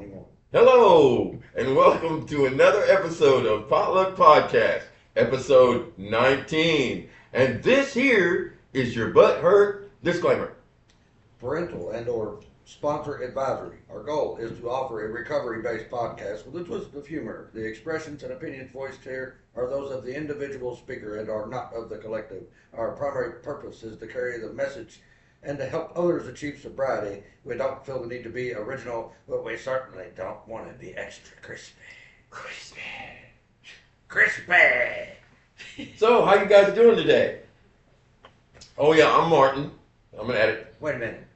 anymore. Hello, and welcome to another episode of Potluck Podcast, episode 19. And this here is your butt hurt disclaimer. Parental and or sponsor advisory. Our goal is to offer a recovery-based podcast with a twist of humor. The expressions and opinions voiced here are those of the individual speaker and are not of the collective. Our primary purpose is to carry the message and to help others achieve sobriety. We don't feel the need to be original, but we certainly don't want to be extra crispy. Crispy! So, how you guys doing today? Oh yeah, I'm Martin. I'm an addict. Wait a minute.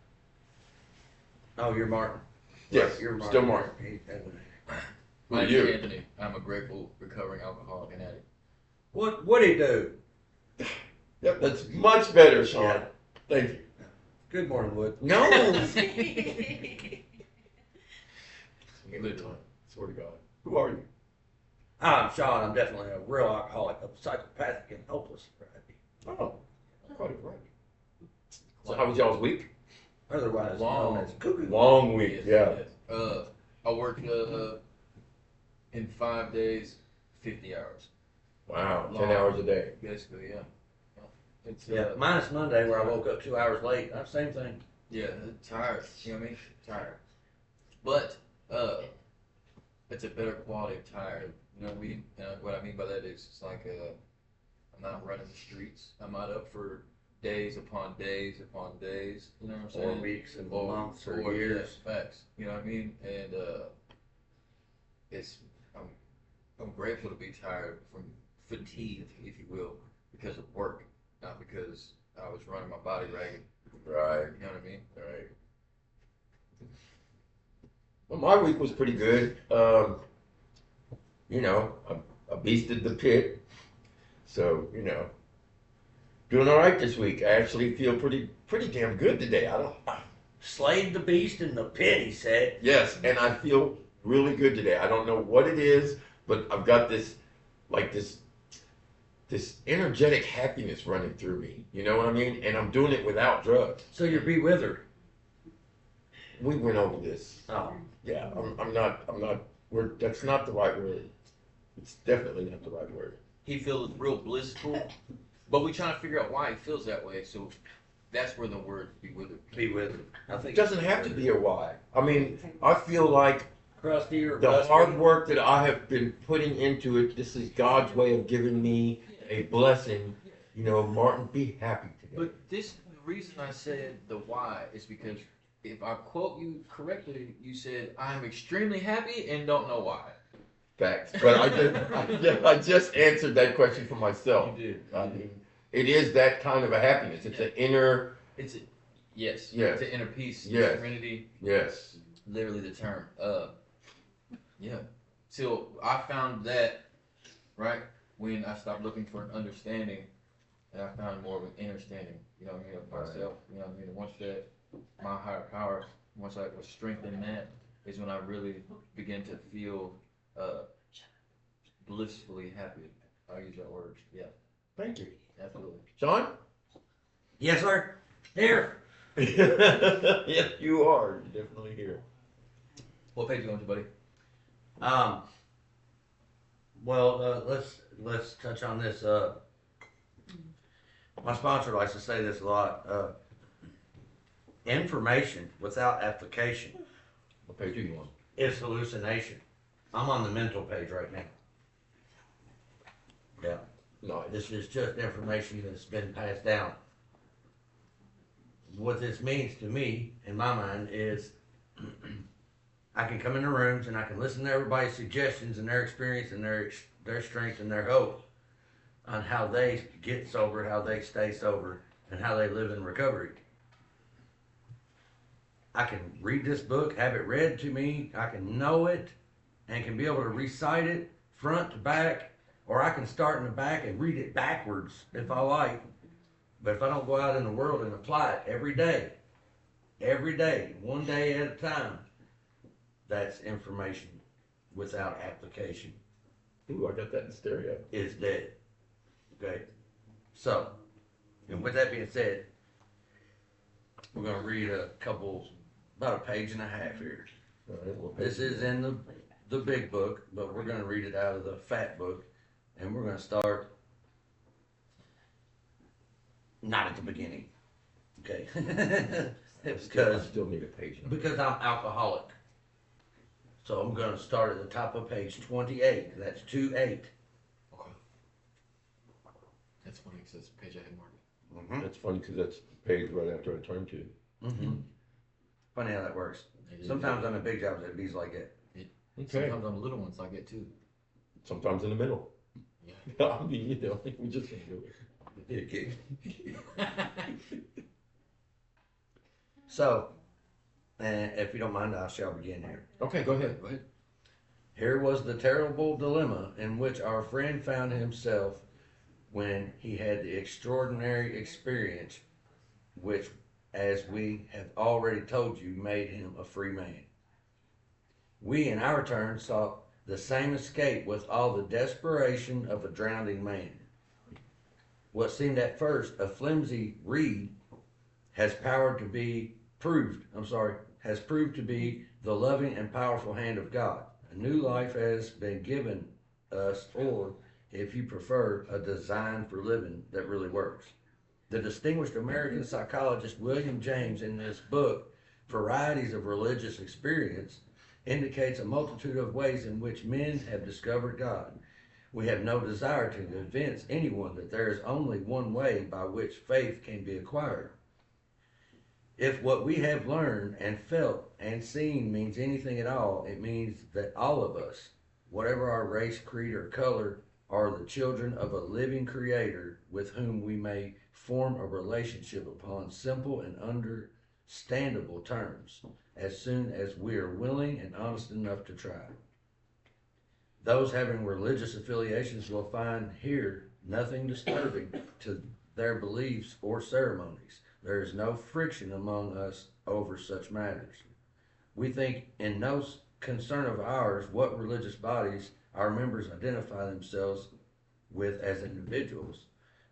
Oh, you're Martin. Yes, You're Martin. still Martin. My Who are name's you? Anthony. I'm a grateful, recovering alcoholic and addict. What'd he do? Yep, that's much better, Sean. Yeah. Thank you. Good morning, Wood. No. Good time. Swear to God. Who are you? I'm Sean. I'm definitely a real alcoholic, a psychopathic, and hopeless. Oh, quite right. So, how was y'all's week? Otherwise Long. known as cuckoo. Long week, yeah. I worked in 5 days, 50 hours. Wow, 10 Long. hours a day. Basically, yeah. It's Yeah, minus Monday where I woke up 2 hours late. That's the same thing. yeah, tired. You know what I mean? Tired. But it's a better quality of tired. You know what I mean? What I mean by that is it's like I'm not running the streets. I'm not up for days upon days upon days. You know what I'm saying? Or weeks and months or yeah, years. facts. You know what I mean? And it's I'm grateful to be tired from fatigue, if you will, because of work, not because I was running my body ragged. Right. You know what I mean? Right. Well, my week was pretty good. I beasted the pit. So, doing all right this week. I actually feel pretty damn good today. Slayed the beast in the pit, he said. Yes, and I feel really good today. I don't know what it is, but I've got this energetic happiness running through me. You know what I mean? And I'm doing it without drugs. So you're be-withered. We went over this. Oh. Yeah, I'm not, that's not the right word. It's definitely not the right word. He feels real blissful, but we trying to figure out why he feels that way. So that's where the word "be with it." Be-withered. I It think doesn't have to be a why. I mean, I feel like crusty or the rusty. hard work that I have been putting into it, this is God's way of giving me a blessing. Martin, be happy today. But the reason I said the why is because if I quote you correctly, you said I'm extremely happy and don't know why. Facts. But I just answered that question for myself. You did. I mean, it is that kind of a happiness. It's an inner, Yes. Yes. It's an inner peace, Yes. serenity. yes. Literally the term. Yeah. Till I found that, right, when I stopped looking for an understanding, and I found more of an understanding. You know what I mean, of myself. You know what I mean. And once that my higher power, once I was strengthened in that, is when I really began to feel blissfully happy. I'll use that word. Yeah, Thank you. absolutely. Sean? Yes, sir. Here. Yes, you are. You're definitely here. What page you on to, buddy? Well, let's touch on this. My sponsor likes to say this a lot. Information without application What page are you on? is hallucination. I'm on the mental page right now. Yeah, No, this is just information that's been passed down. What this means to me, in my mind, is I can come into rooms and I can listen to everybody's suggestions and their experience and their strength and their hope on how they get sober, how they stay sober, and how they live in recovery. I can read this book, have it read to me, I can know it, and can be able to recite it front to back, or I can start in the back and read it backwards if I like. But if I don't go out in the world and apply it every day, one day at a time, that's information without application. Ooh, I got that in stereo. Is dead. Okay? So, and with that being said, we're going to read about a page and a half here. All right, what This page is in the big book, but we're going to read it out of the fat book, and we're going to start not at the beginning, okay? I because still need a page number. because I'm alcoholic, so I'm going to start at the top of page 28. That's 28. Okay. That's funny because that's the page I had marked. Mm-hmm. That's funny because that's the page right after I turned to. Mm-hmm. Funny how that works. Sometimes on the big jobs, it bees like that. Okay. Sometimes on the little ones I get too. Sometimes in the middle. Yeah. I mean, you know, we just can't do it. So, if you don't mind, I shall begin here. Okay, go ahead. Go ahead. Here was the terrible dilemma in which our friend found himself when he had the extraordinary experience which, as we have already told you, made him a free man. We, in our turn, sought the same escape with all the desperation of a drowning man. What seemed at first a flimsy reed has proved to be the loving and powerful hand of God. A new life has been given us, or, if you prefer, a design for living that really works. The distinguished American psychologist William James, in his book, Varieties of Religious Experience, indicates a multitude of ways in which men have discovered God. We have no desire to convince anyone that there is only one way by which faith can be acquired. If what we have learned and felt and seen means anything at all, it means that all of us, whatever our race, creed, or color, are the children of a living creator with whom we may form a relationship upon simple and understandable terms, as soon as we are willing and honest enough to try. Those having religious affiliations will find here nothing disturbing to their beliefs or ceremonies. There is no friction among us over such matters. We think in no concern of ours what religious bodies our members identify themselves with as individuals.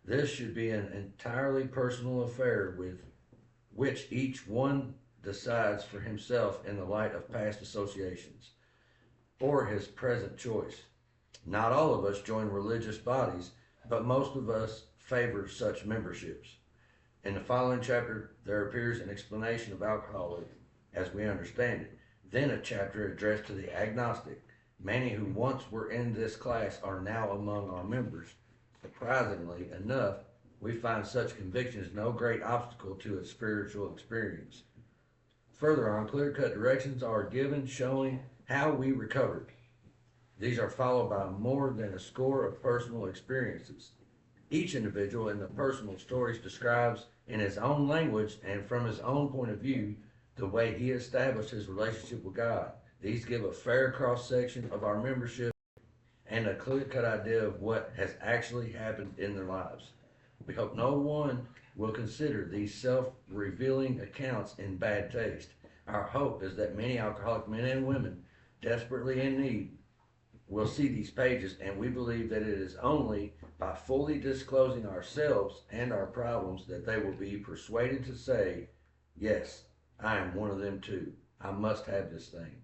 This should be an entirely personal affair with which each one decides for himself in the light of past associations or his present choice. Not all of us join religious bodies, but most of us favor such memberships. In the following chapter, there appears an explanation of alcoholism as we understand it. Then a chapter addressed to the agnostic. Many who once were in this class are now among our members. Surprisingly enough, we find such convictions no great obstacle to a spiritual experience. Further on, clear-cut directions are given showing how we recovered. These are followed by more than a score of personal experiences. Each individual in the personal stories describes in his own language and from his own point of view the way he established his relationship with God. These give a fair cross-section of our membership and a clear-cut idea of what has actually happened in their lives. We hope no one will consider these self-revealing accounts in bad taste. Our hope is that many alcoholic men and women desperately in need will see these pages, and we believe that it is only by fully disclosing ourselves and our problems that they will be persuaded to say, yes, I am one of them too. I must have this thing.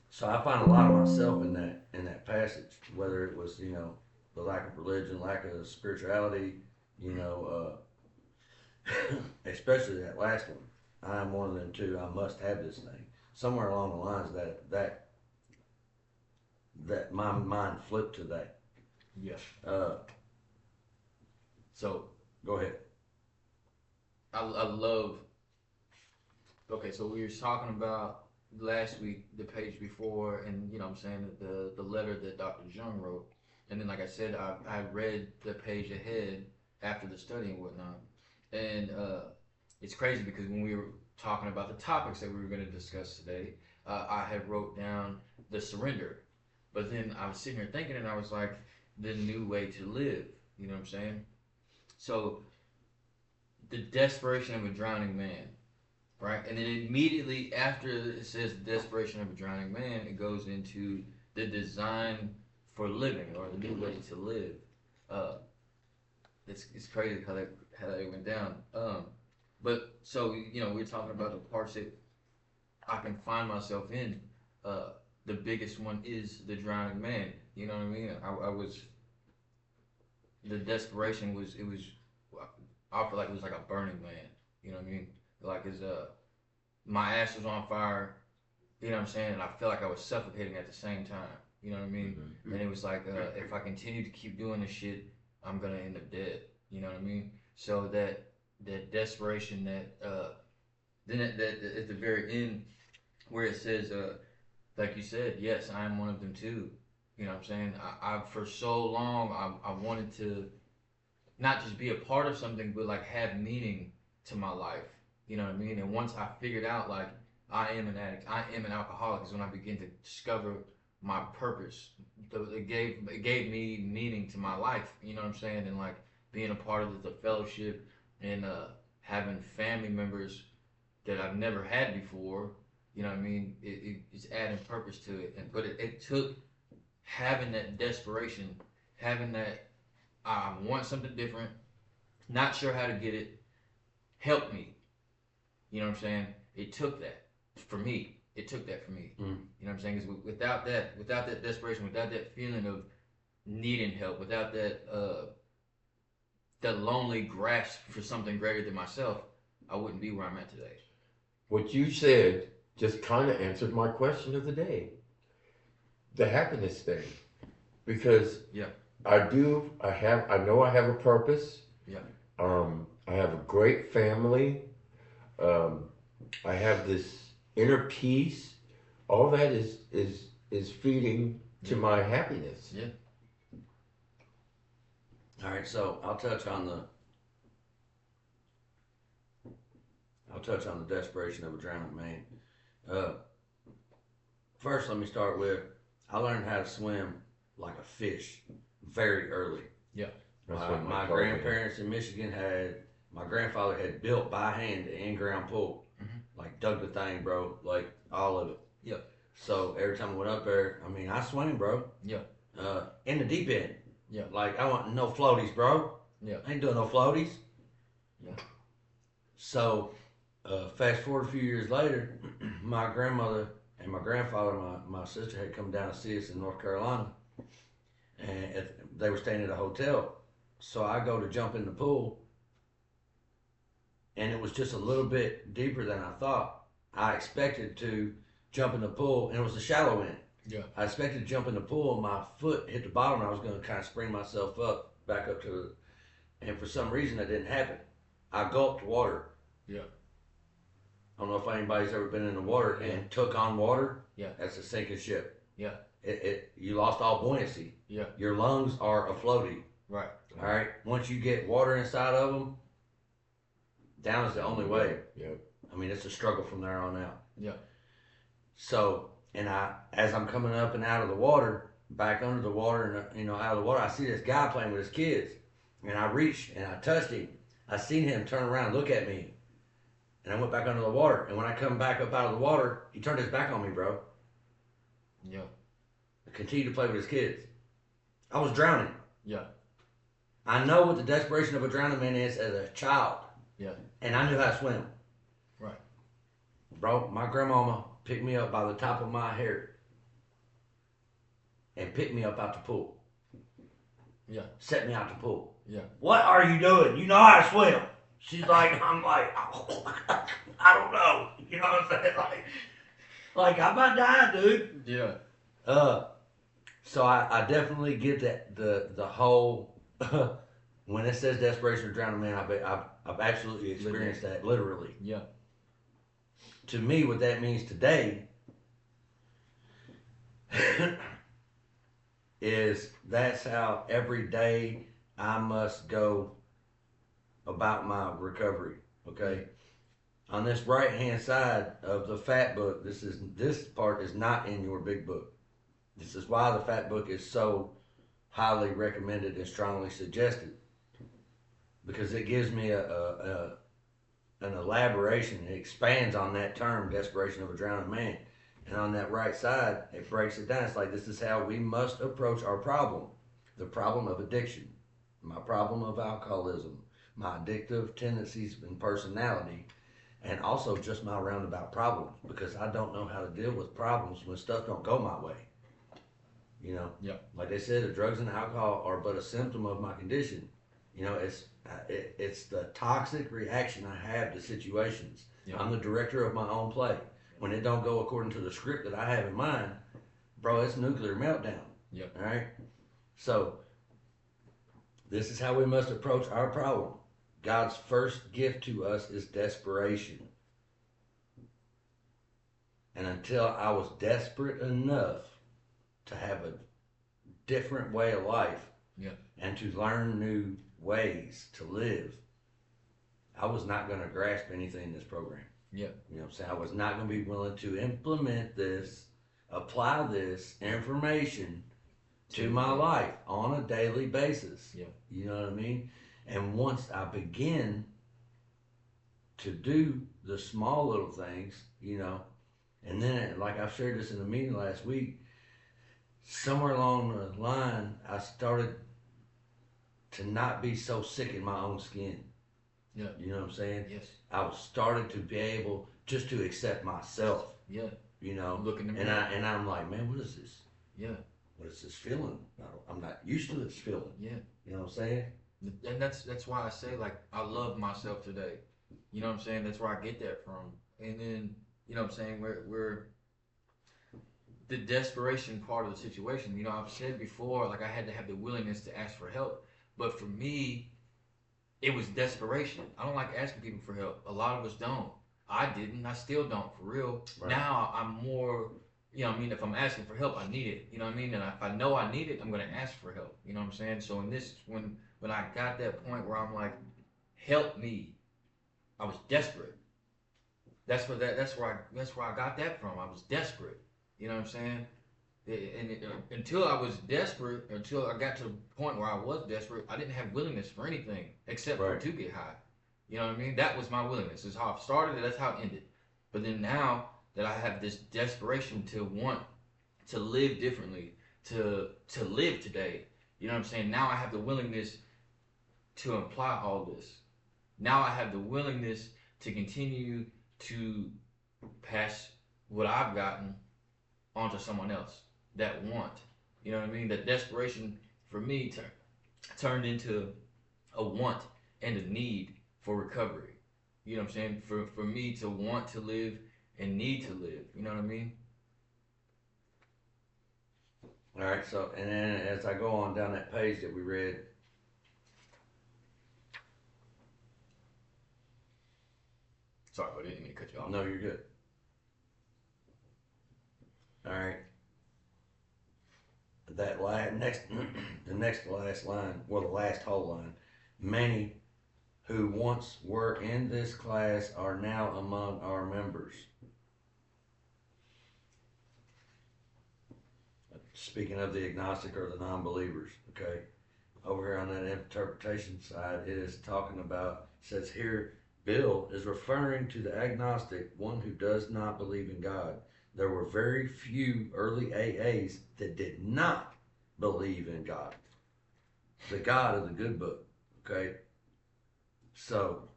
So I find a lot of myself in that passage, whether it was, the lack of religion, lack of spirituality, especially that last one. I am one of them too. I must have this thing. Somewhere along the lines that my mind flipped to that. Yeah. So Go ahead. I love. Okay, so we were talking about last week, the page before, and I'm saying the letter that Dr. Jung wrote, and then like I said, I read the page ahead after the study and whatnot, and it's crazy because when we were talking about the topics that we were going to discuss today, I had wrote down the surrender, but then I was sitting here thinking, and I was like, the new way to live. You know what I'm saying? So the desperation of a drowning man. Right, and then immediately after it says the desperation of a drowning man, it goes into the design for living or the new way to live. It's crazy how that went down. But so we're talking about the parts that I can find myself in. The biggest one is the drowning man. You know what I mean? I was the desperation was it was. I feel like it was like a burning man. You know what I mean? Like my ass was on fire. You know what I'm saying? And I felt like I was suffocating at the same time. You know what I mean? Mm-hmm. And it was like, if I continue to keep doing this shit, I'm gonna end up dead. You know what I mean? So that desperation, then at the very end, where it says, like you said, yes, I am one of them too. You know what I'm saying? I for so long, I wanted to not just be a part of something, but like have meaning to my life. You know what I mean? And once I figured out like I am an addict, I am an alcoholic, is when I began to discover my purpose. It gave me meaning to my life. You know what I'm saying? And like being a part of the fellowship and having family members that I've never had before. You know what I mean? It's adding purpose to it. But it took having that desperation, having that I want something different, not sure how to get it, help me. You know what I'm saying? It took that for me. It took that for me. You know what I'm saying? Because without that desperation, without that feeling of needing help, without that lonely grasp for something greater than myself, I wouldn't be where I'm at today. What you said just kind of answered my question of the day. The happiness thing. Because yeah. I know I have a purpose. Yeah. I have a great family. I have this inner peace. All that is feeding to my happiness. Yeah. All right, so I'll touch on the desperation of a drowning man. First, let me start with I learned how to swim like a fish very early. Yeah. My grandparents in Michigan my grandfather had built by hand an in-ground pool. Like dug the thing, bro, like all of it. Yeah. So every time I went up there, I mean, I swam, bro. Yeah. In the deep end. Yeah. Like I want no floaties, bro. Yeah. I ain't doing no floaties. Yeah. So, fast forward a few years later, my grandmother and my grandfather, my sister had come down to see us in North Carolina, and they were staying at a hotel. So I go to jump in the pool, and it was just a little bit deeper than I thought. I expected to jump in the pool, and it was a shallow end. Yeah. I expected to jump in the pool, and my foot hit the bottom, and I was going to kind of spring myself back up to and for some reason that didn't happen. I gulped water. Yeah. I don't know if anybody's ever been in the water and took on water. Yeah. That's a sinking ship. Yeah. You lost all buoyancy. Yeah. Your lungs are afloaty. Right. All right. Once you get water inside of them, down is the only way. Yeah. I mean, it's a struggle from there on out. Yeah. So, as I'm coming up and out of the water, back under the water and out of the water, I see this guy playing with his kids, and I reached and I touched him. I seen him turn around, look at me, and I went back under the water. And when I come back up out of the water, he turned his back on me, bro. Yeah. Continued to play with his kids. I was drowning. Yeah. I know what the desperation of a drowning man is as a child. Yeah. And I knew how to swim. Right. Bro, my grandmama picked me up by the top of my hair and picked me up out the pool. Yeah. Set me out the pool. Yeah. What are you doing? You know how to swim. She's like, I'm like, oh, I don't know. You know what I'm saying? Like I'm not dying, dude. Yeah. So I definitely get that the whole when it says desperation or drowning man, I've absolutely experienced that literally. Yeah. To me, what that means today is that's how every day I must go about my recovery. Okay. On this right hand side of the fat book, this part is not in your big book. This is why the fat book is so highly recommended and strongly suggested, because it gives me an elaboration. It expands on that term, desperation of a drowning man. And on that right side, it breaks it down. It's like, this is how we must approach our problem. The problem of addiction, my problem of alcoholism, my addictive tendencies and personality, and also just my roundabout problems, because I don't know how to deal with problems when stuff don't go my way. You know, Yeah. like they said, the drugs and alcohol are but a symptom of my condition. You know, it's the toxic reaction I have to situations. Yeah. I'm the director of my own play. When it don't go according to the script that I have in mind, bro, it's nuclear meltdown. Yep. All right. So this is how we must approach our problem. God's first gift to us is desperation. And until I was desperate enough to have a different way of life, yeah, and to learn new ways to live, I was not going to grasp anything in this program. Yeah. You know what I'm saying? I was not going to be willing to implement this, apply this information to my life on a daily basis. Yeah. You know what I mean? And once I begin to do the small little things, you know, and then, like I've shared this in a meeting last week, somewhere along the line, I started to not be so sick in my own skin. Yeah. You know what I'm saying? Yes. I was started to be able just to accept myself. Yeah. You know, looking at and I'm like, man, what is this? Yeah. What is this feeling? I'm not used to this feeling. Yeah. You know what I'm saying? And that's why I say, like, I love myself today. You know what I'm saying? That's where I get that from. And then, you know what I'm saying, we're the desperation part of the situation. You know, I've said before, like, I had to have the willingness to ask for help. But for me, it was desperation. I don't like asking people for help. A lot of us don't. I didn't. I still don't, for real. Right. Now I'm more, you know what I mean? If I'm asking for help, I need it. You know what I mean? And if I know I need it, I'm going to ask for help. You know what I'm saying? So in this, when I got that point where I'm like, help me, I was desperate. That's where I got that from. I was desperate. You know what I'm saying? And until I was desperate, until I got to the point where I was desperate, I didn't have willingness for anything except for to get high. You know what I mean? That was my willingness. That's how I started. That's how it ended. But then now that I have this desperation to want to live differently, to live today, you know what I'm saying? Now I have the willingness to apply all this. Now I have the willingness to continue to pass what I've gotten onto someone else. That want, you know what I mean? That desperation for me turned into a want and a need for recovery. You know what I'm saying? For me to want to live and need to live. You know what I mean? All right. So, and then as I go on down that page that we read, sorry, but I didn't mean to cut you off. No, you're good. All right. That the next to last line, well, the last whole line. Many who once were in this class are now among our members. Speaking of the agnostic or the non-believers, okay? Over here on that interpretation side, it is talking about, says here, Bill is referring to the agnostic, one who does not believe in God. There were very few early AAs that did not believe in God, the God of the good book, okay? So,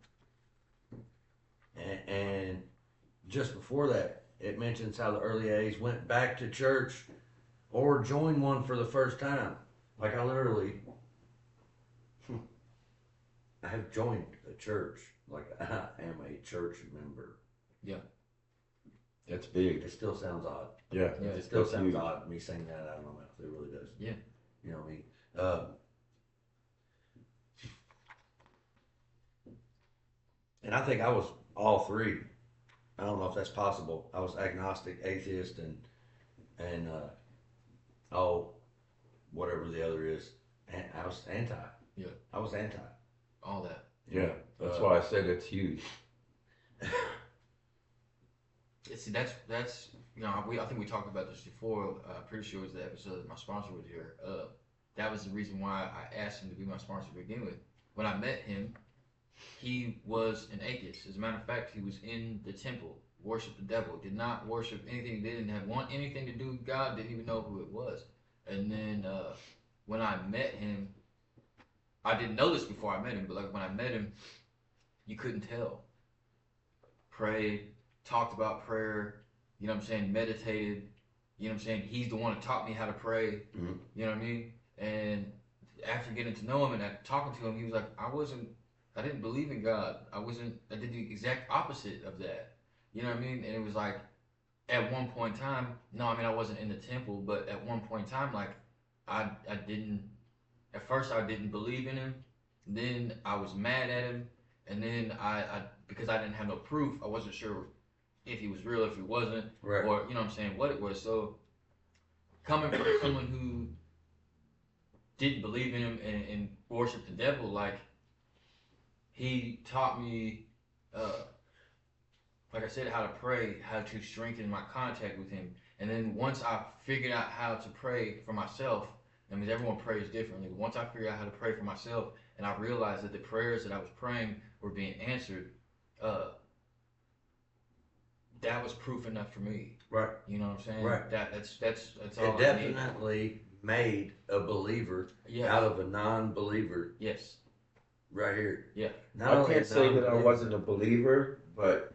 and just before that, it mentions how the early AAs went back to church or joined one for the first time. Like I literally, I have joined a church. Like I am a church member. Yeah. That's big. It still sounds odd. Yeah. It still sounds odd me saying that out of my mouth. It really does. Yeah. You know what I mean? And I think I was all three. I don't know if that's possible. I was agnostic, atheist, and whatever the other is. And I was anti. Yeah. I was anti. All that. Yeah. That's why I said it's huge. See, that's you know, I think we talked about this before. Pretty sure it was the episode that my sponsor was here. That was the reason why I asked him to be my sponsor to begin with. When I met him, he was an atheist. As a matter of fact, he was in the temple, worshiped the devil, did not worship anything, didn't want anything to do with God, didn't even know who it was. And then when I met him, I didn't know this before I met him, but like when I met him, you couldn't tell. prayed, talked about prayer, you know what I'm saying, meditated, you know what I'm saying. He's the one that taught me how to pray, Mm-hmm. you know what I mean? And after getting to know him and after talking to him, he was like, I didn't believe in God. I did the exact opposite of that. You know what I mean? And it was like, at one point in time, no, I mean, I wasn't in the temple, but at one point in time, like, I didn't, at first I didn't believe in him. Then I was mad at him. And then because I didn't have no proof, I wasn't sure if he was real, if he wasn't, Right. or, you know what I'm saying, what it was. So, coming from someone who didn't believe in him and worshiped the devil, like, he taught me, like I said, how to pray, how to strengthen my contact with him. And then once I figured out how to pray for myself, I mean, everyone prays differently. Once I figured out how to pray for myself, and I realized that the prayers that I was praying were being answered, that was proof enough for me. Right. You know what I'm saying? Right. That's all It I need. definitely made a believer Yes. out of a non-believer. Yes. Right here. Yeah. Not I only can't a say that I non-believer- wasn't a believer, but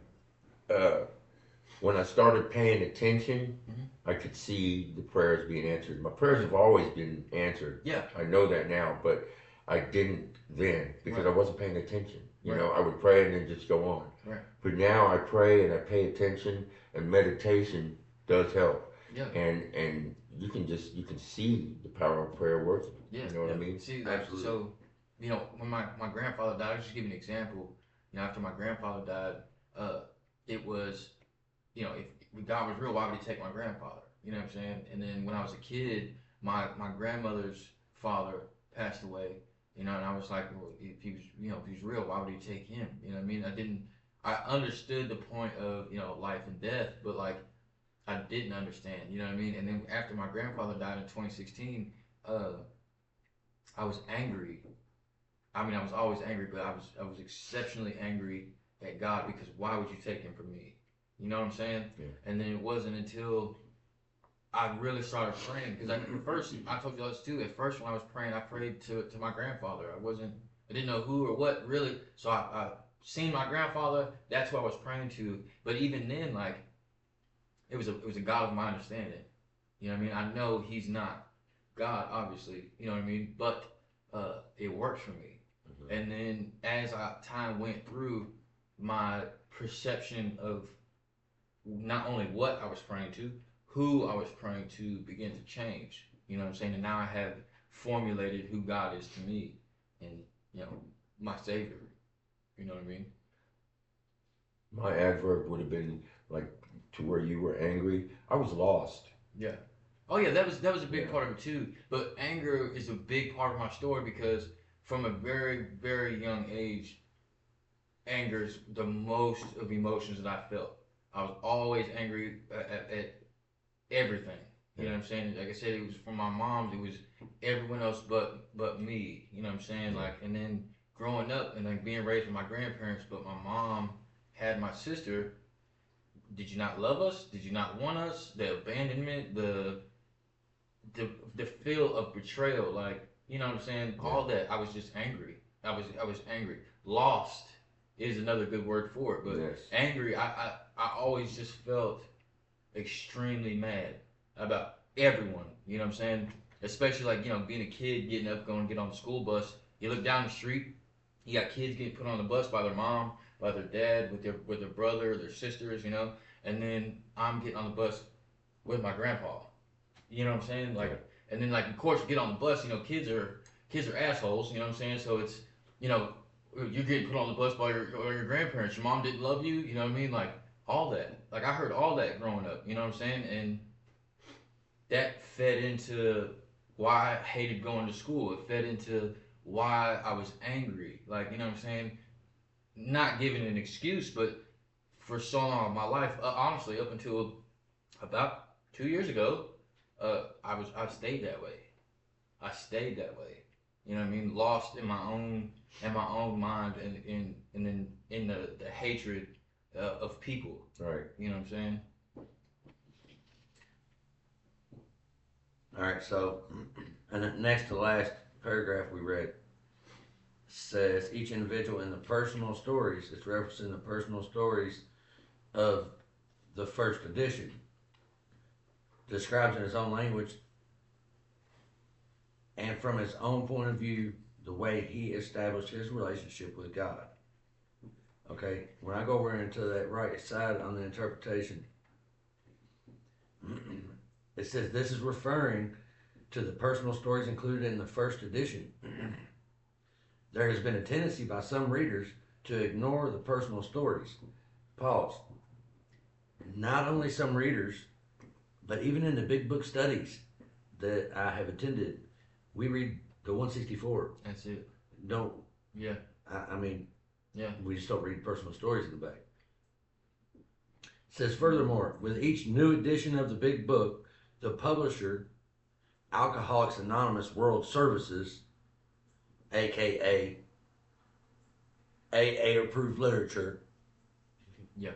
when I started paying attention, Mhm. I could see the prayers being answered. My prayers have always been answered. Yeah. I know that now, but I didn't then because Right. I wasn't paying attention. You Right. know, I would pray and then just go on. Right. But now I pray and I pay attention, and meditation does help. Yeah. And you can see the power of prayer working. Yeah. You know what I mean? See, like, Absolutely. so, you know, when my grandfather died, I'll just give you an example. You know, after my grandfather died, it was, you know, if God was real, why would he take my grandfather? You know what I'm saying? And then when I was a kid, my grandmother's father passed away, you know, and I was like, well, if he was real, why would he take him? You know what I mean? I understood the point of, you know, life and death, but like, I didn't understand, you know what I mean? And then after my grandfather died in 2016, I was angry. I mean, I was always angry, but I was exceptionally angry at God because why would you take him from me? You know what I'm saying? Yeah. And then it wasn't until I really started praying because at first I told you this too. At first, when I was praying, I prayed to my grandfather. I didn't know who or what really. So I seen my grandfather. That's who I was praying to. But even then, like, it was a God of my understanding. You know what I mean? I know he's not God, obviously. You know what I mean? But it worked for me. Mhm. And then as time went through, my perception of not only what I was praying to, who I was praying to began to change. You know what I'm saying? And now I have formulated who God is to me and, you know, my Savior. You know what I mean? My adverb would have been like to where you were angry. I was lost. Yeah. Oh yeah, that was a big Yeah. part of it too. But anger is a big part of my story because from a very, very young age, anger is the most of emotions that I felt. I was always angry at everything. You know what I'm saying? Like I said, it was from my mom. It was everyone else but me. You know what I'm saying? Yeah. Like, and then growing up and like being raised with my grandparents, but my mom had my sister. Did you not love us? Did you not want us? The abandonment, the feel of betrayal, like, you know what I'm saying? Yeah. All that. I was just angry. I was angry. Lost is another good word for it, but Yes. angry. I always just felt extremely mad about everyone. You know what I'm saying? Especially like, you know, being a kid, getting up, going to get on the school bus. You look down the street, you got kids getting put on the bus by their mom, by their dad, with their brother, their sisters, you know, and then I'm getting on the bus with my grandpa. You know what I'm saying? Like, and then like, of course, you get on the bus. You know, kids are assholes. You know what I'm saying? So it's, you know, you're getting put on the bus by your grandparents. Your mom didn't love you. You know what I mean? Like all that. Like I heard all that growing up. You know what I'm saying? And that fed into why I hated going to school. It fed into why I was angry. Like, you know what I'm saying? Not giving an excuse, but for so long of my life, honestly, up until about 2 years ago, I stayed that way. I stayed that way. You know what I mean? Lost in my own mind and then in the hatred of people. Right. You know what I'm saying? All right, so, and the next to last paragraph we read says each individual in the personal stories, it's referencing the personal stories of the first edition describes in his own language and from his own point of view the way he established his relationship with God. Okay, when I go over into that right side on the interpretation, it says this is referring to the personal stories included in the first edition. There has been a tendency by some readers to ignore the personal stories. Pause. Not only some readers, but even in the big book studies that I have attended, we read the 164. That's it. Don't. Yeah. I mean, Yeah. we just don't read personal stories in the back. It says, furthermore, with each new edition of the big book, the publisher, Alcoholics Anonymous World Services, aka AA approved literature. Yeah.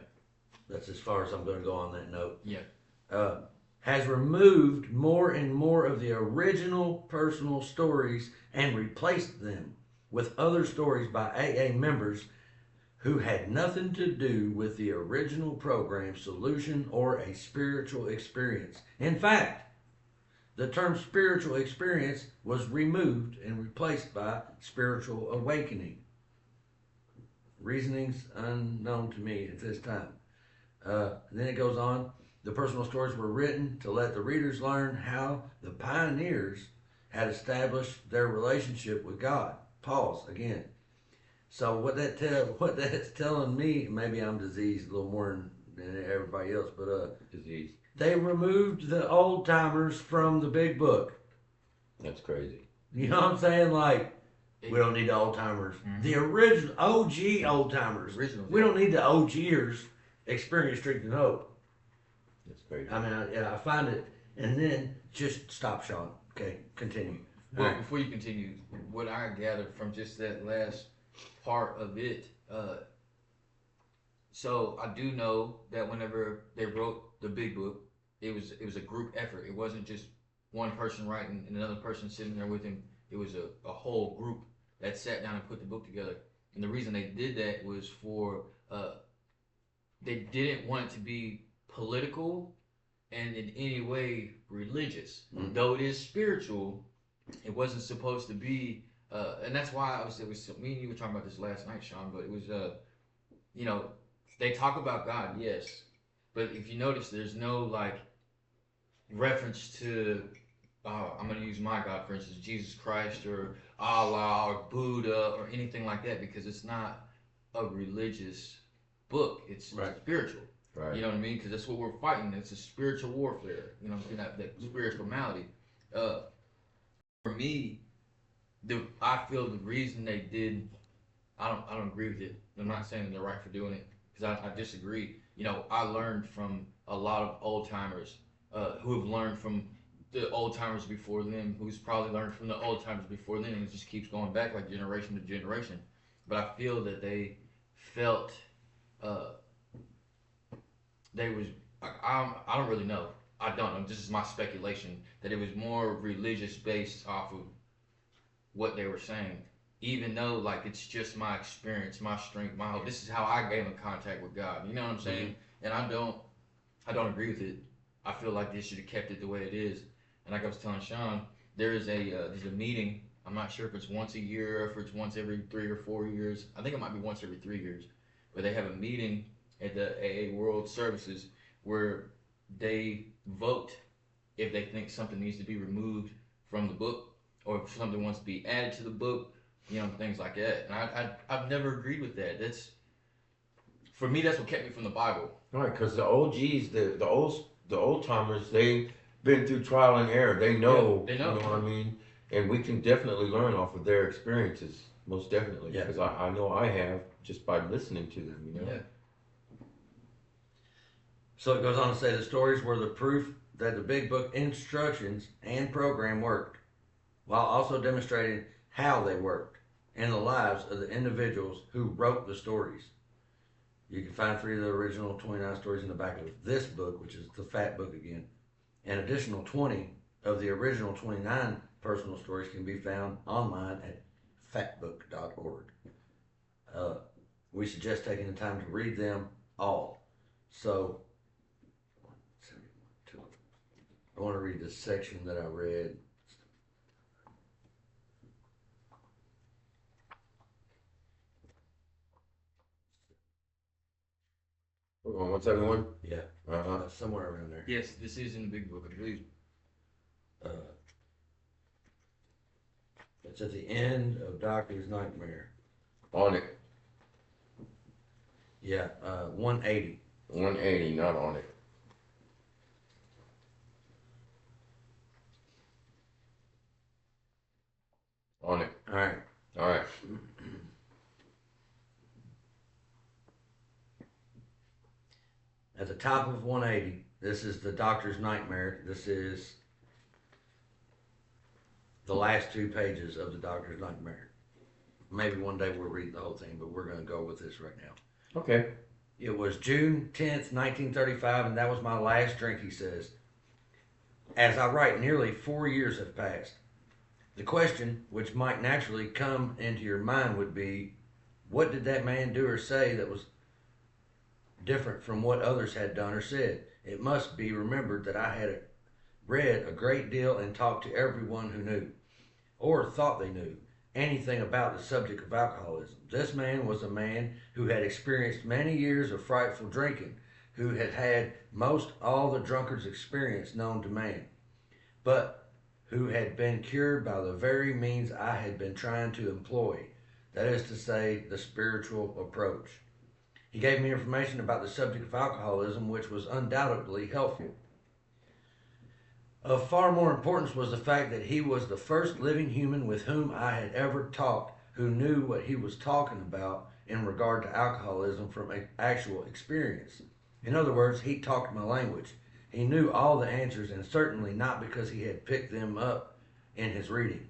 That's as far as I'm going to go on that note. Yeah. Has removed more and more of the original personal stories and replaced them with other stories by AA members who had nothing to do with the original program, solution, or a spiritual experience. In fact, the term spiritual experience was removed and replaced by spiritual awakening. Reasonings unknown to me at this time. Then it goes on. The personal stories were written to let the readers learn how the pioneers had established their relationship with God. Pause again. So what that's telling me, maybe I'm diseased a little more than everybody else, but Disease. they removed the old timers from the big book. That's crazy. You know what I'm saying? Like, we don't need the old timers. Mm-hmm. The original OG old timers. We don't need the OGers. Experience, strength, and hope. That's crazy. I mean, I find it, and then just stop, Sean. Okay, continue. Well, before you continue, what I gathered from just that last part of it, so I do know that whenever they wrote the big book, it was a group effort. It wasn't just one person writing and another person sitting there with him. It was a whole group that sat down and put the book together. And the reason they did that was for they didn't want it to be political and in any way religious. Mm-hmm. Though it is spiritual, it wasn't supposed to be, and that's why I was, me and you were talking about this last night, Sean, but it was, you know, they talk about God, yes, but if you notice, there's no, like, reference to, I'm going to use my God, for instance, Jesus Christ or Allah or Buddha or anything like that, because it's not a religious book. It's Right. spiritual. Right. You know what I mean? Because that's what we're fighting. It's a spiritual warfare. You know what I'm saying? That spirituality. For me, I feel the reason they did, I don't agree with it. I'm not saying they're right for doing it because I disagree. You know, I learned from a lot of old timers who have learned from the old timers before them, who's probably learned from the old timers before them, and it just keeps going back like generation to generation. But I feel that they felt they was, I don't really know. I don't know. This is my speculation that it was more religious based off of what they were saying. Even though, like, it's just my experience, my strength, my hope. This is how I came in contact with God. You know what I'm saying? And I don't agree with it. I feel like they should have kept it the way it is. And like I was telling Sean, there's a meeting. I'm not sure if it's once a year or if it's once every 3 or 4 years. I think it might be once every 3 years. But they have a meeting at the AA World Services where they vote if they think something needs to be removed from the book or if something wants to be added to the book, you know, things like that. And I've never agreed with that. That's, for me, that's what kept me from the Bible. Right, because the OGs, the old timers, they've been through trial and error. They know. Yeah, they know. You know what I mean? And we can definitely learn off of their experiences, most definitely. Yeah. Because I know I have just by listening to them. You know. Yeah. So it goes on to say the stories were the proof that the big book instructions and program worked, while also demonstrating how they worked in the lives of the individuals who wrote the stories. You can find 3 of the original 29 stories in the back of this book, which is the fat book again. An additional 20 of the original 29 personal stories can be found online at fatbook.org. We suggest taking the time to read them all. So, I want to read this section that I read. Hold on, 171? Yeah, somewhere around there. Yes, this is in the big book, I believe. Uh, it's at the end of Doctor's Nightmare. On it. Yeah, 180. 180, not on it. On it. All right. All right. At the top of 180, this is the Doctor's Nightmare. This is the last 2 pages of the Doctor's Nightmare. Maybe one day we'll read the whole thing, but we're going to go with this right now. Okay. It was June 10th, 1935, and that was my last drink, he says. As I write, nearly 4 years have passed. The question, which might naturally come into your mind, would be, what did that man do or say that was different from what others had done or said? It must be remembered that I had read a great deal and talked to everyone who knew, or thought they knew, anything about the subject of alcoholism. This man was a man who had experienced many years of frightful drinking, who had had most all the drunkard's experience known to man, but who had been cured by the very means I had been trying to employ, that is to say, the spiritual approach. He gave me information about the subject of alcoholism, which was undoubtedly helpful. Of far more importance was the fact that he was the first living human with whom I had ever talked who knew what he was talking about in regard to alcoholism from actual experience. In other words, he talked my language. He knew all the answers, and certainly not because he had picked them up in his reading.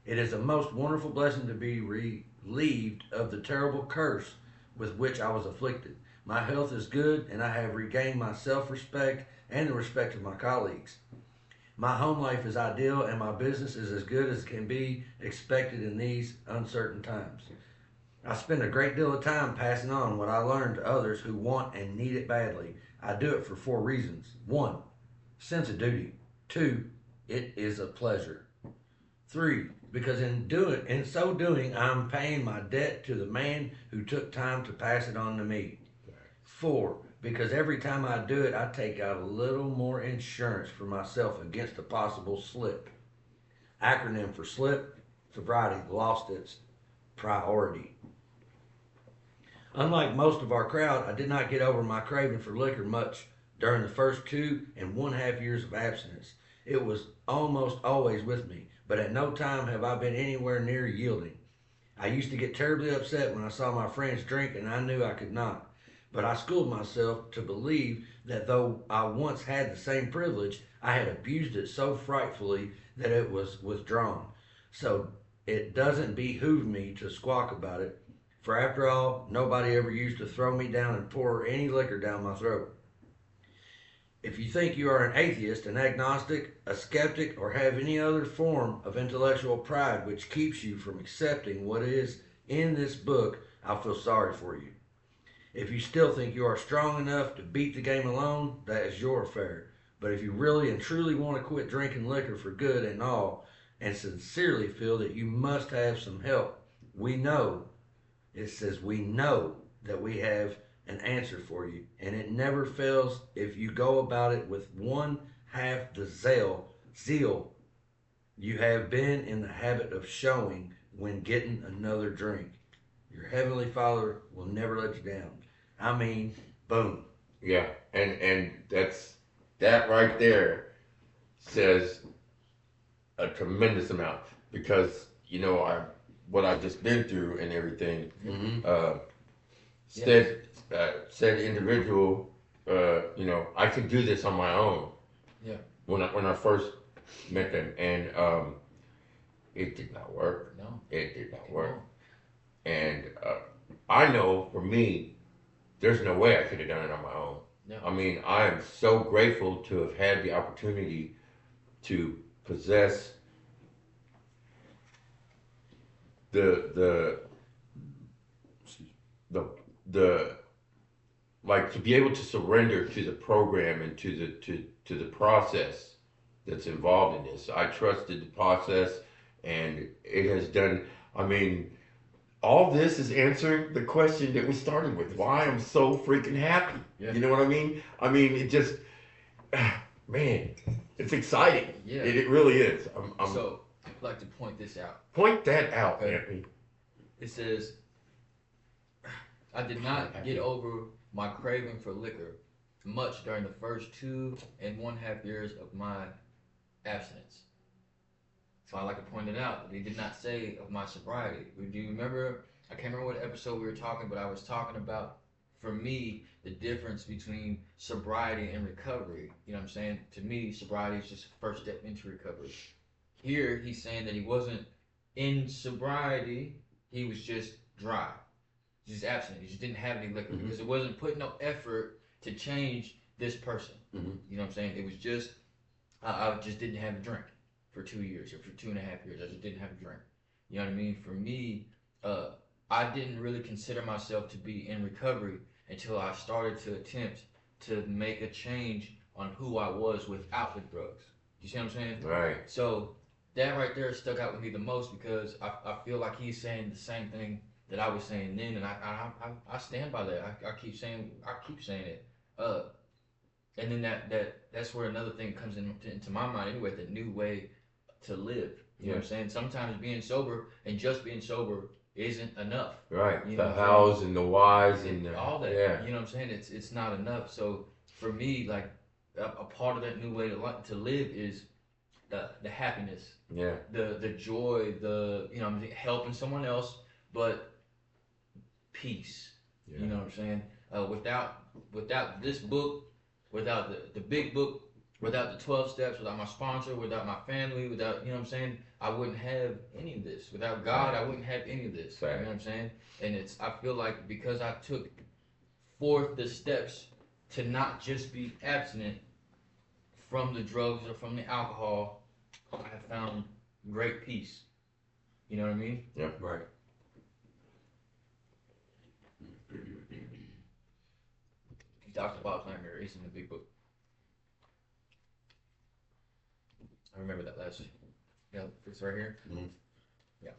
It is a most wonderful blessing to be relieved of the terrible curse with which I was afflicted. My health is good, and I have regained my self-respect and the respect of my colleagues. My home life is ideal, and my business is as good as can be expected in these uncertain times. I spend a great deal of time passing on what I learned to others who want and need it badly. I do it for 4 reasons. 1, sense of duty. 2, it is a pleasure. 3, because in so doing, I'm paying my debt to the man who took time to pass it on to me. 4, because every time I do it, I take out a little more insurance for myself against a possible slip. Acronym for slip, sobriety lost its priority. Unlike most of our crowd, I did not get over my craving for liquor much during the first 2.5 years of abstinence. It was almost always with me, but at no time have I been anywhere near yielding. I used to get terribly upset when I saw my friends drink, and I knew I could not. But I schooled myself to believe that though I once had the same privilege, I had abused it so frightfully that it was withdrawn. So it doesn't behoove me to squawk about it, for after all, nobody ever used to throw me down and pour any liquor down my throat. If you think you are an atheist, an agnostic, a skeptic, or have any other form of intellectual pride which keeps you from accepting what is in this book, I'll feel sorry for you. If you still think you are strong enough to beat the game alone, that is your affair. But if you really and truly want to quit drinking liquor for good and all, and sincerely feel that you must have some help, we know that we have an answer for you, and it never fails if you go about it with 1/2 the zeal you have been in the habit of showing when getting another drink. Your Heavenly Father will never let you down. I mean, boom. Yeah, and that right there says a tremendous amount, because what I've just been through and everything. Mm-hmm. Said individual, I can do this on my own. Yeah. When I first met them, and it did not work. No. It did not work. And I know for me, there's no way I could have done it on my own. No. I mean, I am so grateful to have had the opportunity to possess the like to be able to surrender to the program and to the process that's involved in this. I trusted the process, and it has done. I mean, all this is answering the question that we started with: why I'm so freaking happy. Yeah. You know what I mean? I mean, it just, man, it's exciting. Yeah. It really is. So I'd like to point this out. Point that out, Okay. Anthony. It says, I did not get over my craving for liquor much during the first 2.5 years of my abstinence. So I like to point it out that he did not say of my sobriety. Do you remember? I can't remember what episode we were talking, but I was talking about, for me, the difference between sobriety and recovery. You know what I'm saying? To me, sobriety is just the first step into recovery. Here, he's saying that he wasn't in sobriety, he was just dry. Just abstinent. He just didn't have any liquor because it wasn't putting no effort to change this person. You know what I'm saying? It was just, I just didn't have a drink for 2 years or for 2.5 years. I just didn't have a drink. You know what I mean? For me, I didn't really consider myself to be in recovery until I started to attempt to make a change on who I was without the drugs. You see what I'm saying? Right. So that right there stuck out with me the most because I feel like he's saying the same thing that I was saying then, and I stand by that. I keep saying it. And then that's where another thing comes into my mind anyway, the new way to live. You know what I'm saying? Sometimes being sober and just being sober isn't enough. Right. You The know hows and the whys and the, all that. Yeah. You know what I'm saying? It's not enough. So for me, like a part of that new way to live is the happiness. Yeah. The joy, you know what I'm saying, helping someone else, but peace. Yeah. You know what I'm saying? Without this book, without the big book, without the 12 steps, without my sponsor, without my family, without, you know what I'm saying, I wouldn't have any of this. Without God, I wouldn't have any of this. Right. You know what I'm saying? And I feel like because I took forth the steps to not just be abstinent from the drugs or from the alcohol, I have found great peace. You know what I mean? Yeah. Right. Dr. Bob's Nightmare is in the big book. I remember that last. Yeah, it's right here. Yeah,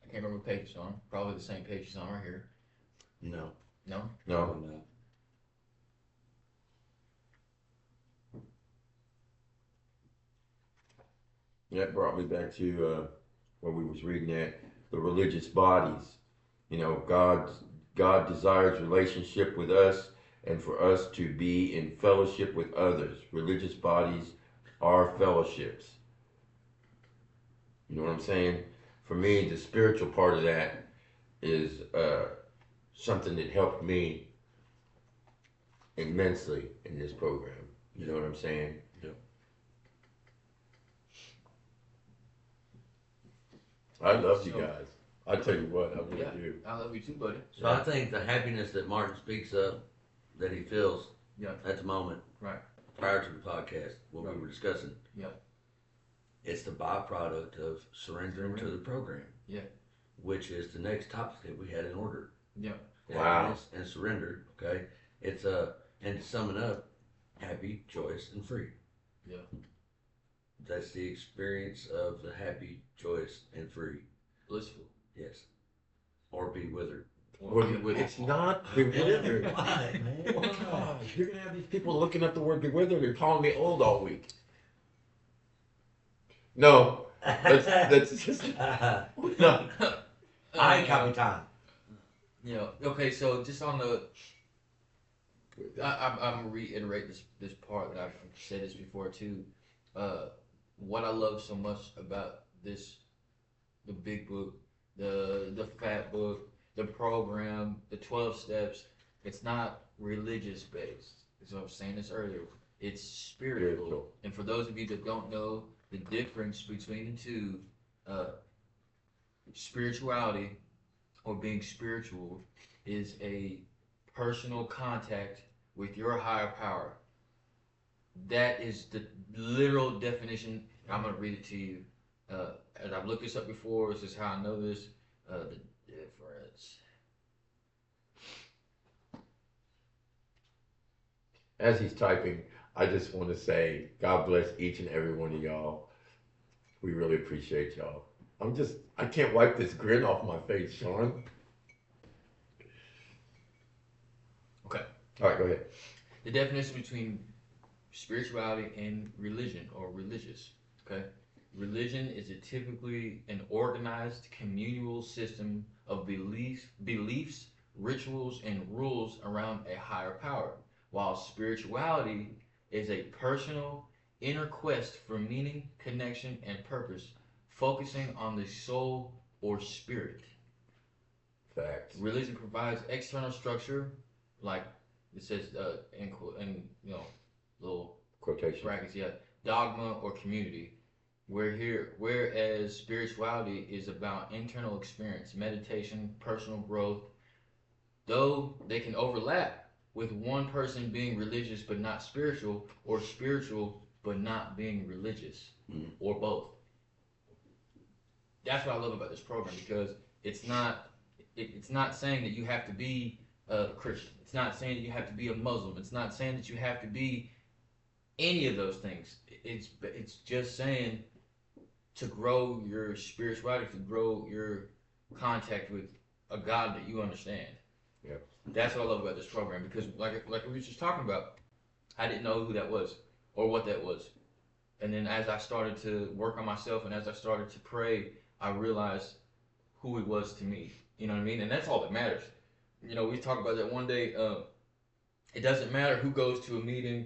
I can't remember what page it's on. Probably the same page it's on right here. No. No. No. That brought me back to where we was reading at the religious bodies. You know, God desires relationship with us and for us to be in fellowship with others. Religious bodies are fellowships. You know what I'm saying? For me, the spiritual part of that is something that helped me immensely in this program. You know what I'm saying? Yep. I love you guys. I tell you what, I really Yeah, do. I love you too, buddy. So I think the happiness that Martin speaks of, that he feels Yeah. at the moment, Right. prior to the podcast, what we were discussing, Yeah. it's the byproduct of surrendering to the program. Yeah. Which is the next topic that we had in order. Yeah. Wow. Happiness and surrender. Okay, it's and to sum it up, happy, joyous, and free. Yeah. That's the experience of the happy, joyous, and free. Blissful. Yes, or be withered. It's not bewildered. Why, man? God, you're gonna have these people looking up the word bewildered and calling me old all week. No, that's just no. I ain't got me time. You know, okay, so just on the, I'm gonna reiterate this part that I've said this before too. What I love so much about the big book, the fat book, the program, the 12 steps, it's not religious based. So I was saying this earlier. It's spiritual. And for those of you that don't know the difference between the two, spirituality or being spiritual is a personal contact with your higher power. That is the literal definition. I'm going to read it to you. And I've looked this up before. This is how I know this. The difference. as he's typing, I just want to say God bless each and every one of y'all. We really appreciate y'all. I can't wipe this grin off my face, Sean. Okay. All right, go ahead. The definition between spirituality and religion or religious. Okay. Religion is typically an organized communal system of beliefs, rituals, and rules around a higher power, while spirituality is a personal, inner quest for meaning, connection, and purpose, focusing on the soul or spirit. Facts. Religion provides external structure, like it says in little Quotation. brackets, yeah, dogma or community. Whereas spirituality is about internal experience, meditation, personal growth, though they can overlap with one person being religious but not spiritual, or spiritual but not being religious, or both. That's what I love about this program, because it's not saying that you have to be a Christian. It's not saying that you have to be a Muslim. It's not saying that you have to be any of those things. It's just saying to grow your spirituality, to grow your contact with a God that you understand. Yeah. That's what I love about this program, because like we were just talking about, I didn't know who that was or what that was. And then as I started to work on myself and as I started to pray, I realized who he was to me. You know what I mean? And that's all that matters. You know, we talked about that one day. It doesn't matter who goes to a meeting.